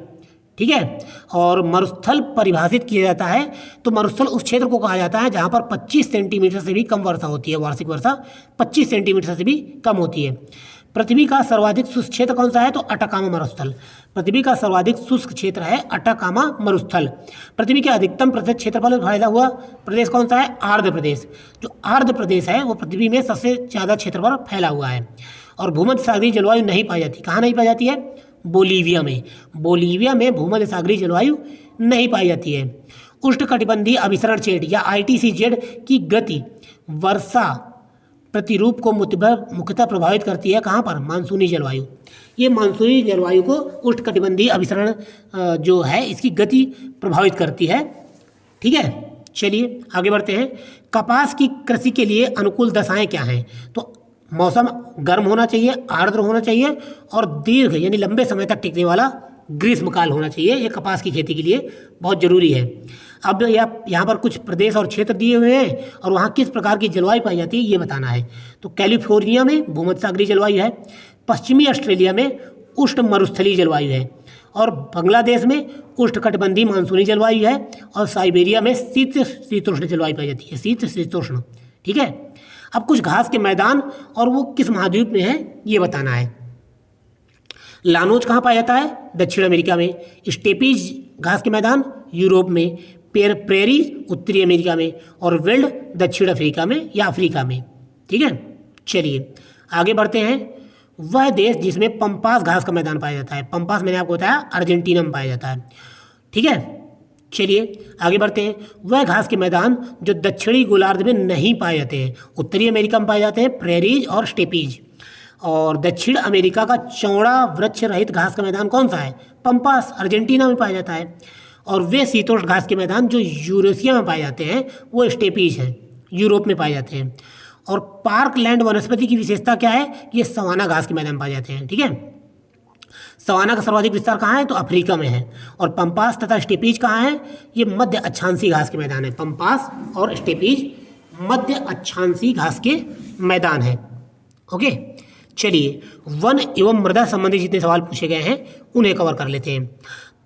ठीक है, और मरुस्थल परिभाषित किया जाता है, तो मरुस्थल उस क्षेत्र को कहा जाता है जहाँ पर 25 सेंटीमीटर से भी कम वर्षा होती है। वार्षिक वर्षा 25 सेंटीमीटर से भी कम होती है। पृथ्वी का सर्वाधिक शुष्क क्षेत्र कौन सा है, तो अटाकामा मरुस्थल। पृथ्वी का सर्वाधिक शुष्क क्षेत्र है अटाकामा मरुस्थल। पृथ्वी के अधिकतम प्रतिशत क्षेत्रफल में फैला हुआ प्रदेश कौन सा है, आर्द्र प्रदेश। जो आर्द्र प्रदेश है वो पृथ्वी में सबसे ज़्यादा क्षेत्रफल फैला हुआ है। और भूमध्य सागरीय जलवायु नहीं पाई जाती, कहाँ नहीं पाई जाती है, बोलीविया में भूमध्य सागरीय जलवायु नहीं पाई जाती है। उष्णकटिबंधीय अभिसरण क्षेत्र या ITCZ की गति वर्षा प्रतिरूप को मुख्यतः प्रभावित करती है, कहाँ पर, मानसूनी जलवायु। ये मानसूनी जलवायु को उष्णकटिबंधीय अभिसरण जो है इसकी गति प्रभावित करती है। ठीक है, चलिए आगे बढ़ते हैं। कपास की कृषि के लिए अनुकूल दशाएं क्या हैं, तो मौसम गर्म होना चाहिए, आर्द्र होना चाहिए और दीर्घ यानी लंबे समय तक टिकने वाला ग्रीष्मकाल होना चाहिए। ये कपास की खेती के लिए बहुत ज़रूरी है। अब यहाँ पर कुछ प्रदेश और क्षेत्र दिए हुए हैं और वहाँ किस प्रकार की जलवायु पाई जाती है ये बताना है। तो कैलिफोर्निया में भूमध्य सागरीय जलवायु है, पश्चिमी ऑस्ट्रेलिया में उष्ण मरुस्थलीय जलवायु है, और बांग्लादेश में उष्णकटिबंधीय मानसूनी जलवायु है, और साइबेरिया में शीतोष्ण जलवायु पाई जाती है, शीतोष्ण। ठीक है, अब कुछ घास के मैदान और वो किस महाद्वीप में है ये बताना है। लानोज कहाँ पाया जाता है, दक्षिण अमेरिका में। स्टेपीज घास के मैदान यूरोप में, प्रेरी उत्तरी अमेरिका में, और वेल्ड दक्षिण अफ्रीका में या अफ्रीका में। ठीक है, चलिए आगे बढ़ते हैं। वह देश जिसमें पंपास घास का मैदान पाया जाता है, पंपास मैंने आपको बताया अर्जेंटीना में पाया जाता है। ठीक है, चलिए आगे बढ़ते हैं। वह घास के मैदान जो दक्षिणी गोलार्ध में नहीं पाए जाते हैं, उत्तरी अमेरिका में पाए जाते हैं प्रेरीज और स्टेपीज। और दक्षिण अमेरिका का चौड़ा वृक्ष रहित घास का मैदान कौन सा है, पंपास अर्जेंटीना में पाया जाता है। और वे शीतोष्ण घास के मैदान जो यूरेशिया में पाए जाते हैं वो स्टेपीज हैं, यूरोप में पाए जाते हैं। और पार्क लैंड वनस्पति की विशेषता क्या है, ये सवाना घास के मैदान पाए जाते हैं। ठीक है, सवाना का सर्वाधिक विस्तार कहाँ है, तो अफ्रीका में है। और पंपास तथा स्टेपीज कहाँ है, ये मध्य अक्षांशीय घास के मैदान है। पंपास और स्टेपीज मध्य अक्षांशीय घास के मैदान है। ओके, चलिए वन एवं मृदा संबंधी जितने सवाल पूछे गए हैं उन्हें कवर कर लेते हैं।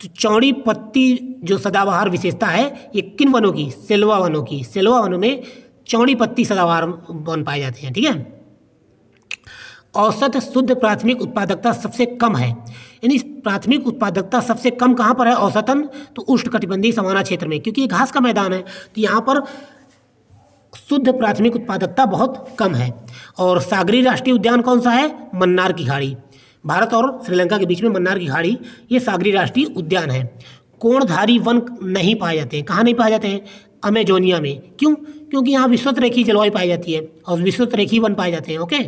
तो चौड़ी पत्ती जो सदाबहार विशेषता है ये किन वनों की, सेल्वा वनों की। सेल्वा वनों में चौड़ी पत्ती सदाबहार वन पाए जाते हैं। ठीक है, औसत शुद्ध प्राथमिक उत्पादकता सबसे कम है, यानी प्राथमिक उत्पादकता सबसे कम कहाँ पर है औसतन, तो उष्णकटिबंधीय सवाना क्षेत्र में, क्योंकि ये घास का मैदान है तो यहाँ पर शुद्ध प्राथमिक उत्पादकता बहुत कम है। और सागरीय राष्ट्रीय उद्यान कौन सा है, मन्नार की खाड़ी। भारत और श्रीलंका के बीच में मन्नार की खाड़ी ये सागरीय राष्ट्रीय उद्यान है। कोणधारी वन नहीं पाए जाते हैं, कहाँ नहीं पाए जाते हैं, अमेजोनिया में। क्यों, क्योंकि यहाँ विषुवत-रेखीय जलवायु पाई जाती है और विषुवत-रेखीय वन पाए जाते हैं। ओके,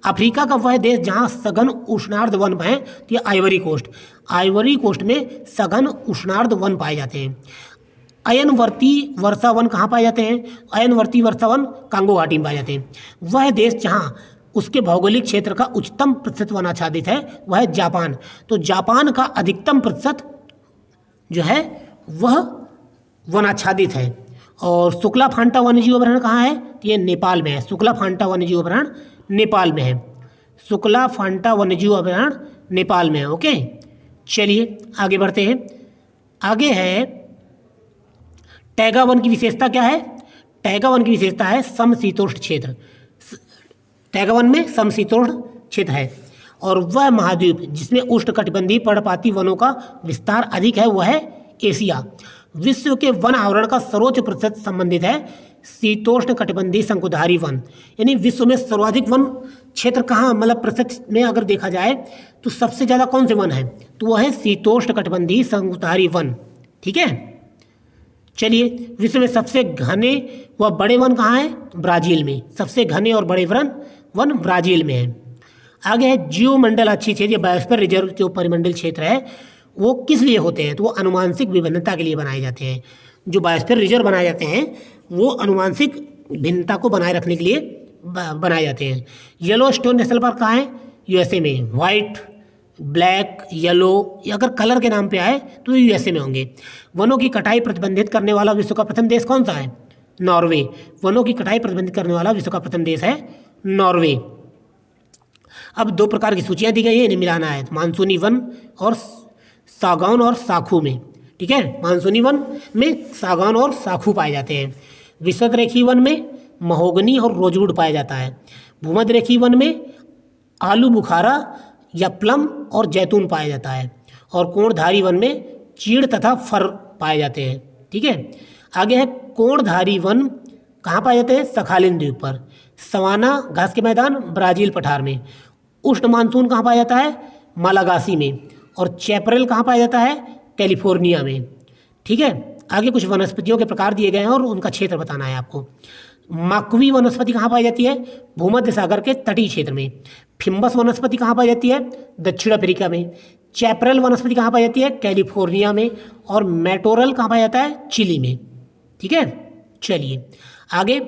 अफ्रीका का वह देश जहाँ सघन उष्णार्ध वन है तो ये आइवरी कोस्ट। आइवरी कोस्ट में सघन उष्णार्ध वन पाए जाते हैं। अयनवर्ती वर्षा वन कहाँ पाए जाते हैं, अयनवर्ती वर्षा वन कांगो घाटी में पाए जाते हैं। वह देश जहाँ उसके भौगोलिक क्षेत्र का उच्चतम प्रतिशत वन आच्छादित है वह है जापान। तो जापान का अधिकतम प्रतिशत जो है वह वन आच्छादित है। और शुक्ला फांटा वन्यजीव अभयारण्य कहाँ है, तो ये नेपाल में है। शुक्ला फांटा वन्यजीव अभयारण्य नेपाल में है। शुक्ला फांटा वन्यजीव अभयारण्य नेपाल में है। ओके, चलिए आगे बढ़ते हैं। आगे है टैगा वन की विशेषता क्या है, टैगा वन की विशेषता है समशीतोष्ण क्षेत्र। टैगा वन में समशीतोष्ण क्षेत्र है। और वह महाद्वीप जिसमें उष्णकटिबंधीय पर्णपाती वनों का विस्तार अधिक है वह है एशिया। विश्व के वन आवरण का सर्वोच्च प्रतिशत संबंधित है शीतोष्ण कटिबंधीय शंकुधारी वन, यानी विश्व में सर्वाधिक वन क्षेत्र कहाँ, मतलब प्रतिशत में अगर देखा जाए तो सबसे ज़्यादा कौन से वन है, तो वह है शीतोष्ण कटिबंधीय शंकुधारी वन। ठीक है, चलिए विश्व में सबसे घने व बड़े वन कहाँ हैं, ब्राज़ील में। सबसे घने और बड़े वन ब्राज़ील में है। आगे है जियोमंडल अच्छी क्षेत्र, बायोस्फीयर रिजर्व जो परिमंडल क्षेत्र है वो किस लिए होते हैं, तो वो अनुवांशिक विभिन्नता के लिए बनाए जाते हैं। जो बायोस्फीयर रिजर्व बनाए जाते हैं वो अनुवांशिक भिन्नता को बनाए रखने के लिए बनाए जाते हैं। येलो स्टोन नेशनल पार्क कहाँ है, यूएसए में। वाइट, ब्लैक, येलो, ये अगर कलर के नाम पे आए तो यूएसए में होंगे। वनों की कटाई प्रतिबंधित करने वाला विश्व का प्रथम देश कौन सा है, नॉर्वे। वनों की कटाई प्रतिबंधित करने वाला विश्व का प्रथम देश है नॉर्वे। अब दो प्रकार की सूचियाँ दी गई हैं, इन्हें मिलाना है। मानसूनी वन और सागौन और साखू में। ठीक है, मानसूनी वन में सागौन और साखू पाए जाते हैं। विषुवत रेखीय वन में महोगनी और रोजवुड पाया जाता है। भूमध्य रेखीय वन में आलू बुखारा या प्लम और जैतून पाया जाता है। और कोणधारी वन में चीड़ तथा फर पाए जाते हैं। ठीक है, आगे है कोणधारी वन कहाँ पाए जाते हैं, सखालिन द्वीप पर। सवाना घास के मैदान ब्राज़ील पठार में। उष्ण मानसून कहाँ पाया जाता है, मालागासी में। और चैपरेल कहाँ पाया जाता है, कैलिफोर्निया में। ठीक है, आगे कुछ वनस्पतियों के प्रकार दिए गए हैं और उनका क्षेत्र बताना है आपको। माकवी वनस्पति कहाँ पाई जाती है, भूमध्य सागर के तटीय क्षेत्र में। फिम्बस वनस्पति कहाँ पाई जाती है, दक्षिण अफ्रीका में। चैपरेल वनस्पति कहाँ पाई जाती है, कैलिफोर्निया में। और मेटोरल कहाँ पाया जाता है, चिली में। ठीक है, चलिए आगे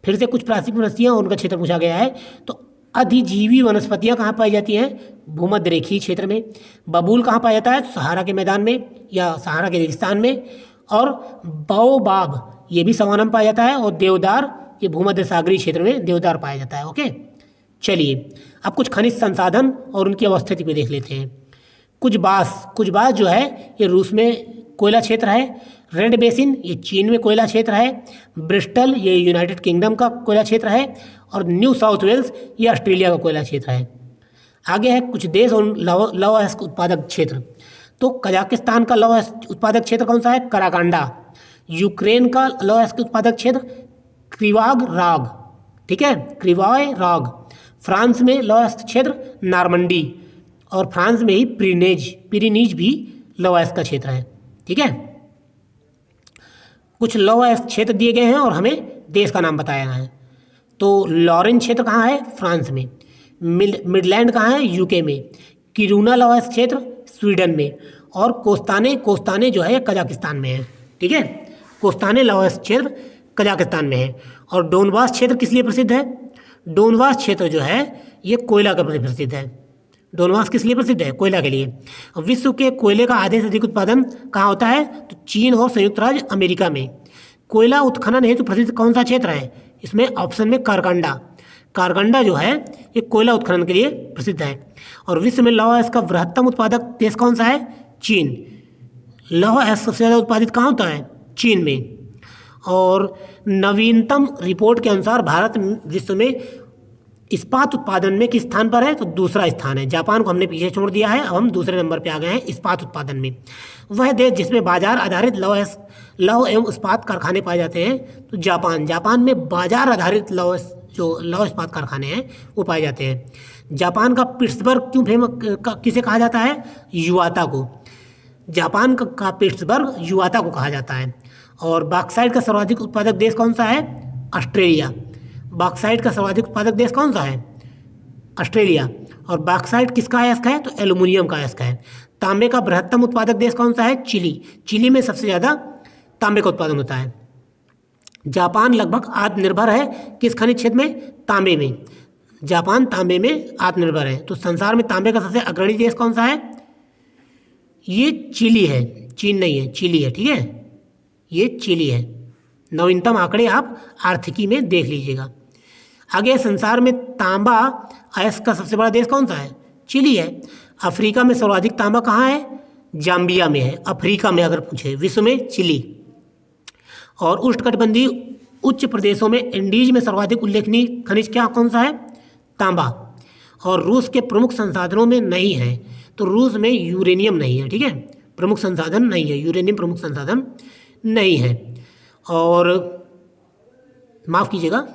फिर से कुछ प्राकृतिक वनस्पतियाँ और उनका क्षेत्र पूछा गया है। तो अधिजीवी वनस्पतियाँ कहाँ पाई जाती हैं, भूमध्य रेखीय क्षेत्र में। बबूल कहाँ पाया जाता है, सहारा के मैदान में या सहारा के रेगिस्तान में। और बाओबाब ये भी सवाना में पाया जाता है। और देवदार ये भूमध्य सागरीय क्षेत्र में देवदार पाया जाता है। ओके, चलिए अब कुछ खनिज संसाधन और उनकी अवस्थिति को देख लेते हैं। कुछ बास जो है ये रूस में कोयला क्षेत्र है। रेड बेसिन ये चीन में कोयला क्षेत्र है। ब्रिस्टल ये यूनाइटेड किंगडम का कोयला क्षेत्र है। और न्यू साउथ वेल्स ये ऑस्ट्रेलिया का कोयला क्षेत्र है। आगे है कुछ देश और लौह अयस्क उत्पादक क्षेत्र। तो कजाकिस्तान का लौह अयस्क उत्पादक क्षेत्र कौन सा है, कराकांडा। यूक्रेन का लौह अयस्क उत्पादक क्षेत्र क्रिवाग राग। ठीक है, क्रिवाय राग। फ्रांस में लौह अयस्क क्षेत्र नारमंडी। और फ्रांस में ही पिरीनीज भी लौह अयस्क का क्षेत्र है। ठीक है, कुछ लौह अयस्क क्षेत्र दिए गए हैं और हमें देश का नाम बताया है। तो लॉरेन क्षेत्र कहाँ है, फ्रांस में। मिडलैंड कहाँ है, यूके में। किरूना लॉयस क्षेत्र स्वीडन में, और कोस्ताने जो है कजाकिस्तान में है। ठीक है, कोस्ताने लॉयस क्षेत्र कजाकिस्तान में है। और डोनबास क्षेत्र किस लिए प्रसिद्ध है? डोनबास क्षेत्र जो है ये कोयला के प्रति प्रसिद्ध है। डोनबास किस लिए प्रसिद्ध है? कोयला के लिए। विश्व के कोयले का आधे से अधिक उत्पादन कहाँ होता है? तो चीन और संयुक्त राज्य अमेरिका में। कोयला उत्खनन हेतु प्रसिद्ध कौन सा क्षेत्र है? इसमें ऑप्शन में कारगंडा जो है ये कोयला उत्खनन के लिए प्रसिद्ध है। और विश्व में लौह अयस्क का बृहत्तम उत्पादक देश कौन सा है? चीन। लौह अयस्क सबसे ज़्यादा उत्पादित कहाँ होता है? चीन में। और नवीनतम रिपोर्ट के अनुसार भारत विश्व में इस्पात उत्पादन में किस स्थान पर है? तो दूसरा स्थान है। जापान को हमने पीछे छोड़ दिया है, अब हम दूसरे नंबर पे आ गए हैं इस्पात उत्पादन में। वह देश जिसमें बाजार आधारित लौह एवं इस्पात कारखाने पाए जाते हैं तो जापान में बाजार आधारित लौह इस्पात कारखाने हैं वो पाए जाते हैं। जापान का पिट्सबर्ग क्यों किसे कहा जाता है? युवाता को। जापान का पिट्सबर्ग युवाता को कहा जाता है। और बॉक्साइट का सर्वाधिक उत्पादक देश कौन सा है? ऑस्ट्रेलिया। बॉक्साइट का सर्वाधिक उत्पादक देश कौन सा है? ऑस्ट्रेलिया। और बॉक्साइट किसका अयस्क है? तो एल्युमिनियम का अयस्क है। तांबे का बृहत्तम उत्पादक देश कौन सा है? चिली में सबसे ज़्यादा तांबे का उत्पादन होता है। जापान लगभग आत्मनिर्भर है किस खनिज क्षेत्र में? तांबे में। जापान तांबे में आत्मनिर्भर है। तो संसार में तांबे का सबसे अग्रणी देश कौन सा है? ये चिली है, चीन नहीं है, चिली है। ठीक है, ये चिली है। नवीनतम आंकड़े आप आर्थिकी में देख लीजिएगा। आगे संसार में तांबा अयस्क का सबसे बड़ा देश कौन सा है? चिली है। अफ्रीका में सर्वाधिक तांबा कहाँ है? जाम्बिया में है। अफ्रीका में अगर पूछे, विश्व में चिली। और उष्णकटिबंधीय उच्च प्रदेशों में इंडीज में सर्वाधिक उल्लेखनीय खनिज क्या कौन सा है? तांबा। और रूस के प्रमुख संसाधनों में नहीं है, तो रूस में यूरेनियम नहीं है। ठीक है, प्रमुख संसाधन नहीं है, यूरेनियम प्रमुख संसाधन नहीं है। और माफ़ कीजिएगा,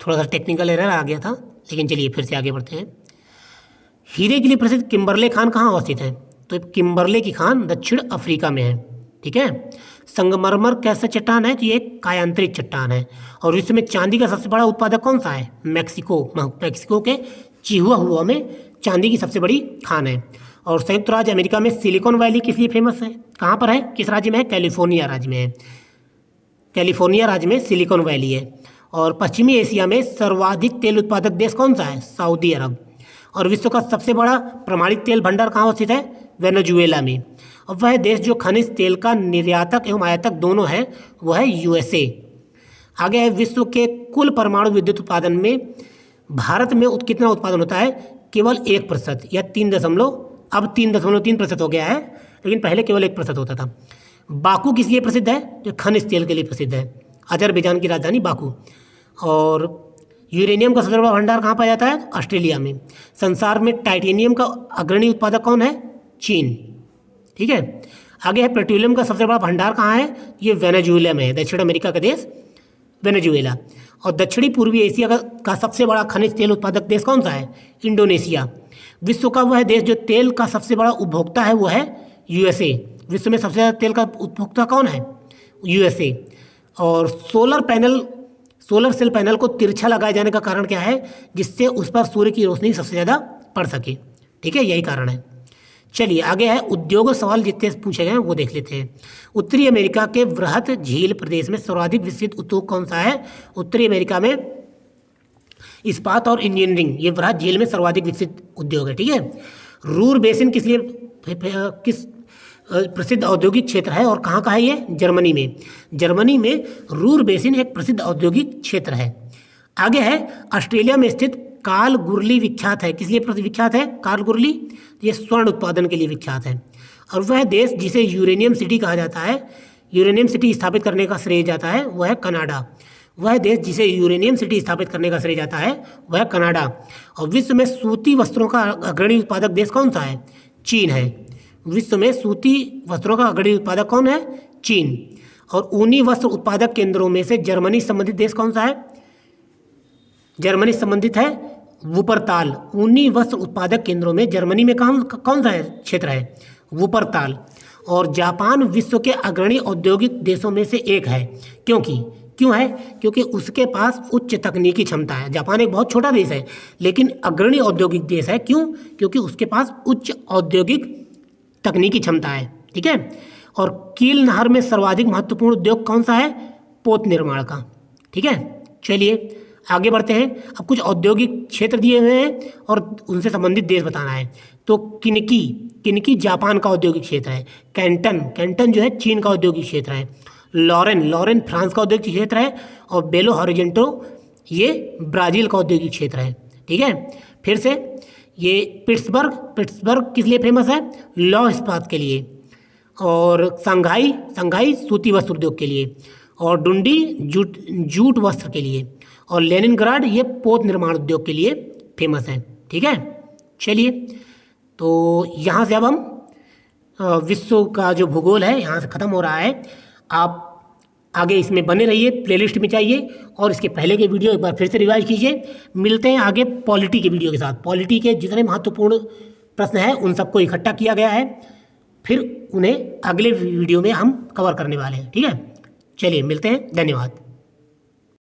थोड़ा सा टेक्निकल एरर आ गया था, लेकिन चलिए फिर से आगे बढ़ते हैं। हीरे के लिए प्रसिद्ध किम्बरले खान कहाँ अवस्थित है? तो किम्बरले की खान दक्षिण अफ्रीका में है। ठीक है, संगमरमर कैसा चट्टान है? तो ये एक कायांतरिक चट्टान है। और विश्व में चांदी का सबसे बड़ा उत्पादक कौन सा है? मैक्सिको के चिहुआहुआ में चांदी की सबसे बड़ी खान है। और संयुक्त राज्य अमेरिका में सिलिकॉन वैली किस लिए फेमस है? कहाँ पर है? किस राज्य में है? कैलिफोर्निया राज्य में है। कैलिफोर्निया राज्य में सिलिकॉन वैली है। और पश्चिमी एशिया में सर्वाधिक तेल उत्पादक देश कौन सा है? सऊदी अरब। और विश्व का सबसे बड़ा प्रमाणित तेल भंडार कहाँ स्थित है? वेनेजुएला में। और वह देश जो खनिज तेल का निर्यातक एवं आयातक दोनों है वह है यूएसए। आगे है विश्व के कुल परमाणु विद्युत उत्पादन में भारत में कितना उत्पादन होता है? केवल 1% या 3.3% हो गया है, लेकिन पहले केवल 1% होता था। बाकू किस लिए प्रसिद्ध है? जो खनिज तेल के लिए प्रसिद्ध है। अजरबैजान की राजधानी बाकू। और यूरेनियम का सबसे बड़ा भंडार कहाँ पाया जाता है? ऑस्ट्रेलिया में। संसार में टाइटेनियम का अग्रणी उत्पादक कौन है? चीन। ठीक है, आगे है पेट्रोलियम का सबसे बड़ा भंडार कहाँ है? ये वेनेजुएला में है, दक्षिण अमेरिका का देश वेनेजुएला। और दक्षिणी पूर्वी एशिया का सबसे बड़ा खनिज तेल उत्पादक देश कौन सा है? इंडोनेशिया। विश्व का वह देश जो तेल का सबसे बड़ा उपभोक्ता है वो है यूएसए। विश्व में सबसे ज़्यादा तेल का उपभोक्ता कौन है? यूएसए। और सोलर सेल पैनल को तिरछा लगाए जाने का कारण क्या है? जिससे उस पर सूर्य की रोशनी सबसे ज़्यादा पड़ सके। ठीक है, यही कारण है। चलिए आगे है उद्योग और सवाल जितने पूछे गए हैं वो देख लेते हैं। उत्तरी अमेरिका के वृहत झील प्रदेश में सर्वाधिक विकसित उद्योग कौन सा है? उत्तरी अमेरिका में इस्पात और इंजीनियरिंग, ये वृहत झील में सर्वाधिक विकसित उद्योग है। ठीक है, रूर बेसिन किस प्रसिद्ध औद्योगिक क्षेत्र है और कहाँ का है ये? जर्मनी में। जर्मनी में रूर बेसिन एक प्रसिद्ध औद्योगिक क्षेत्र है। आगे है ऑस्ट्रेलिया में स्थित कालगुरली विख्यात है। किस लिए विख्यात है कालगुरली? ये स्वर्ण उत्पादन के लिए विख्यात है। और वह देश जिसे यूरेनियम सिटी कहा जाता है, यूरेनियम सिटी स्थापित करने का श्रेय जाता है, वह है कनाडा। वह देश जिसे यूरेनियम सिटी स्थापित करने का श्रेय जाता है वह कनाडा। और विश्व में सूती वस्त्रों का अग्रणी उत्पादक देश कौन सा है? चीन है। विश्व में सूती वस्त्रों का अग्रणी उत्पादक कौन है? चीन। और ऊनी वस्त्र उत्पादक केंद्रों में से जर्मनी संबंधित देश कौन सा है? जर्मनी संबंधित है वुपरताल। ऊनी वस्त्र उत्पादक केंद्रों में जर्मनी में कौन सा क्षेत्र है? वुपरताल। और जापान विश्व के अग्रणी औद्योगिक देशों में से एक है, क्योंकि क्यों है? क्योंकि उसके पास उच्च तकनीकी क्षमता है। जापान एक बहुत छोटा देश है लेकिन अग्रणी औद्योगिक देश है। क्यों? क्योंकि उसके पास उच्च औद्योगिक तकनीकी क्षमता है। ठीक है। और कील नहर में सर्वाधिक महत्वपूर्ण उद्योग कौन सा है? पोत निर्माण का। ठीक है। चलिए आगे बढ़ते हैं। अब कुछ औद्योगिक क्षेत्र दिए हुए हैं और उनसे संबंधित देश बताना है। तो किनकी, किनकी जापान का औद्योगिक क्षेत्र है। कैंटन, कैंटन जो है चीन का औद्योगिक क्षेत्र है। लॉरेन, लॉरेन फ्रांस का औद्योगिक क्षेत्र है। और बेलो हॉरिजेंटो ये ब्राज़ील का औद्योगिक क्षेत्र है। ठीक है। फिर से ये पिट्सबर्ग, पिट्सबर्ग किस लिए फेमस है? लौह इस्पात के लिए। और संघाई, संघाई सूती वस्त्र उद्योग के लिए। और डुंडी जूट, जूट वस्त्र के लिए। और लेनिनग्राड ये पोत निर्माण उद्योग के लिए फेमस है। ठीक है। चलिए तो यहाँ से अब हम विश्व का जो भूगोल है यहाँ से ख़त्म हो रहा है। आप आगे इसमें बने रहिए, प्लेलिस्ट में चाहिए और इसके पहले के वीडियो एक बार फिर से रिवाइज कीजिए। मिलते हैं आगे पॉलिटी के वीडियो के साथ। पॉलिटी के जितने महत्वपूर्ण प्रश्न हैं उन सबको इकट्ठा किया गया है, फिर उन्हें अगले वीडियो में हम कवर करने वाले हैं। ठीक है। चलिए मिलते हैं, धन्यवाद।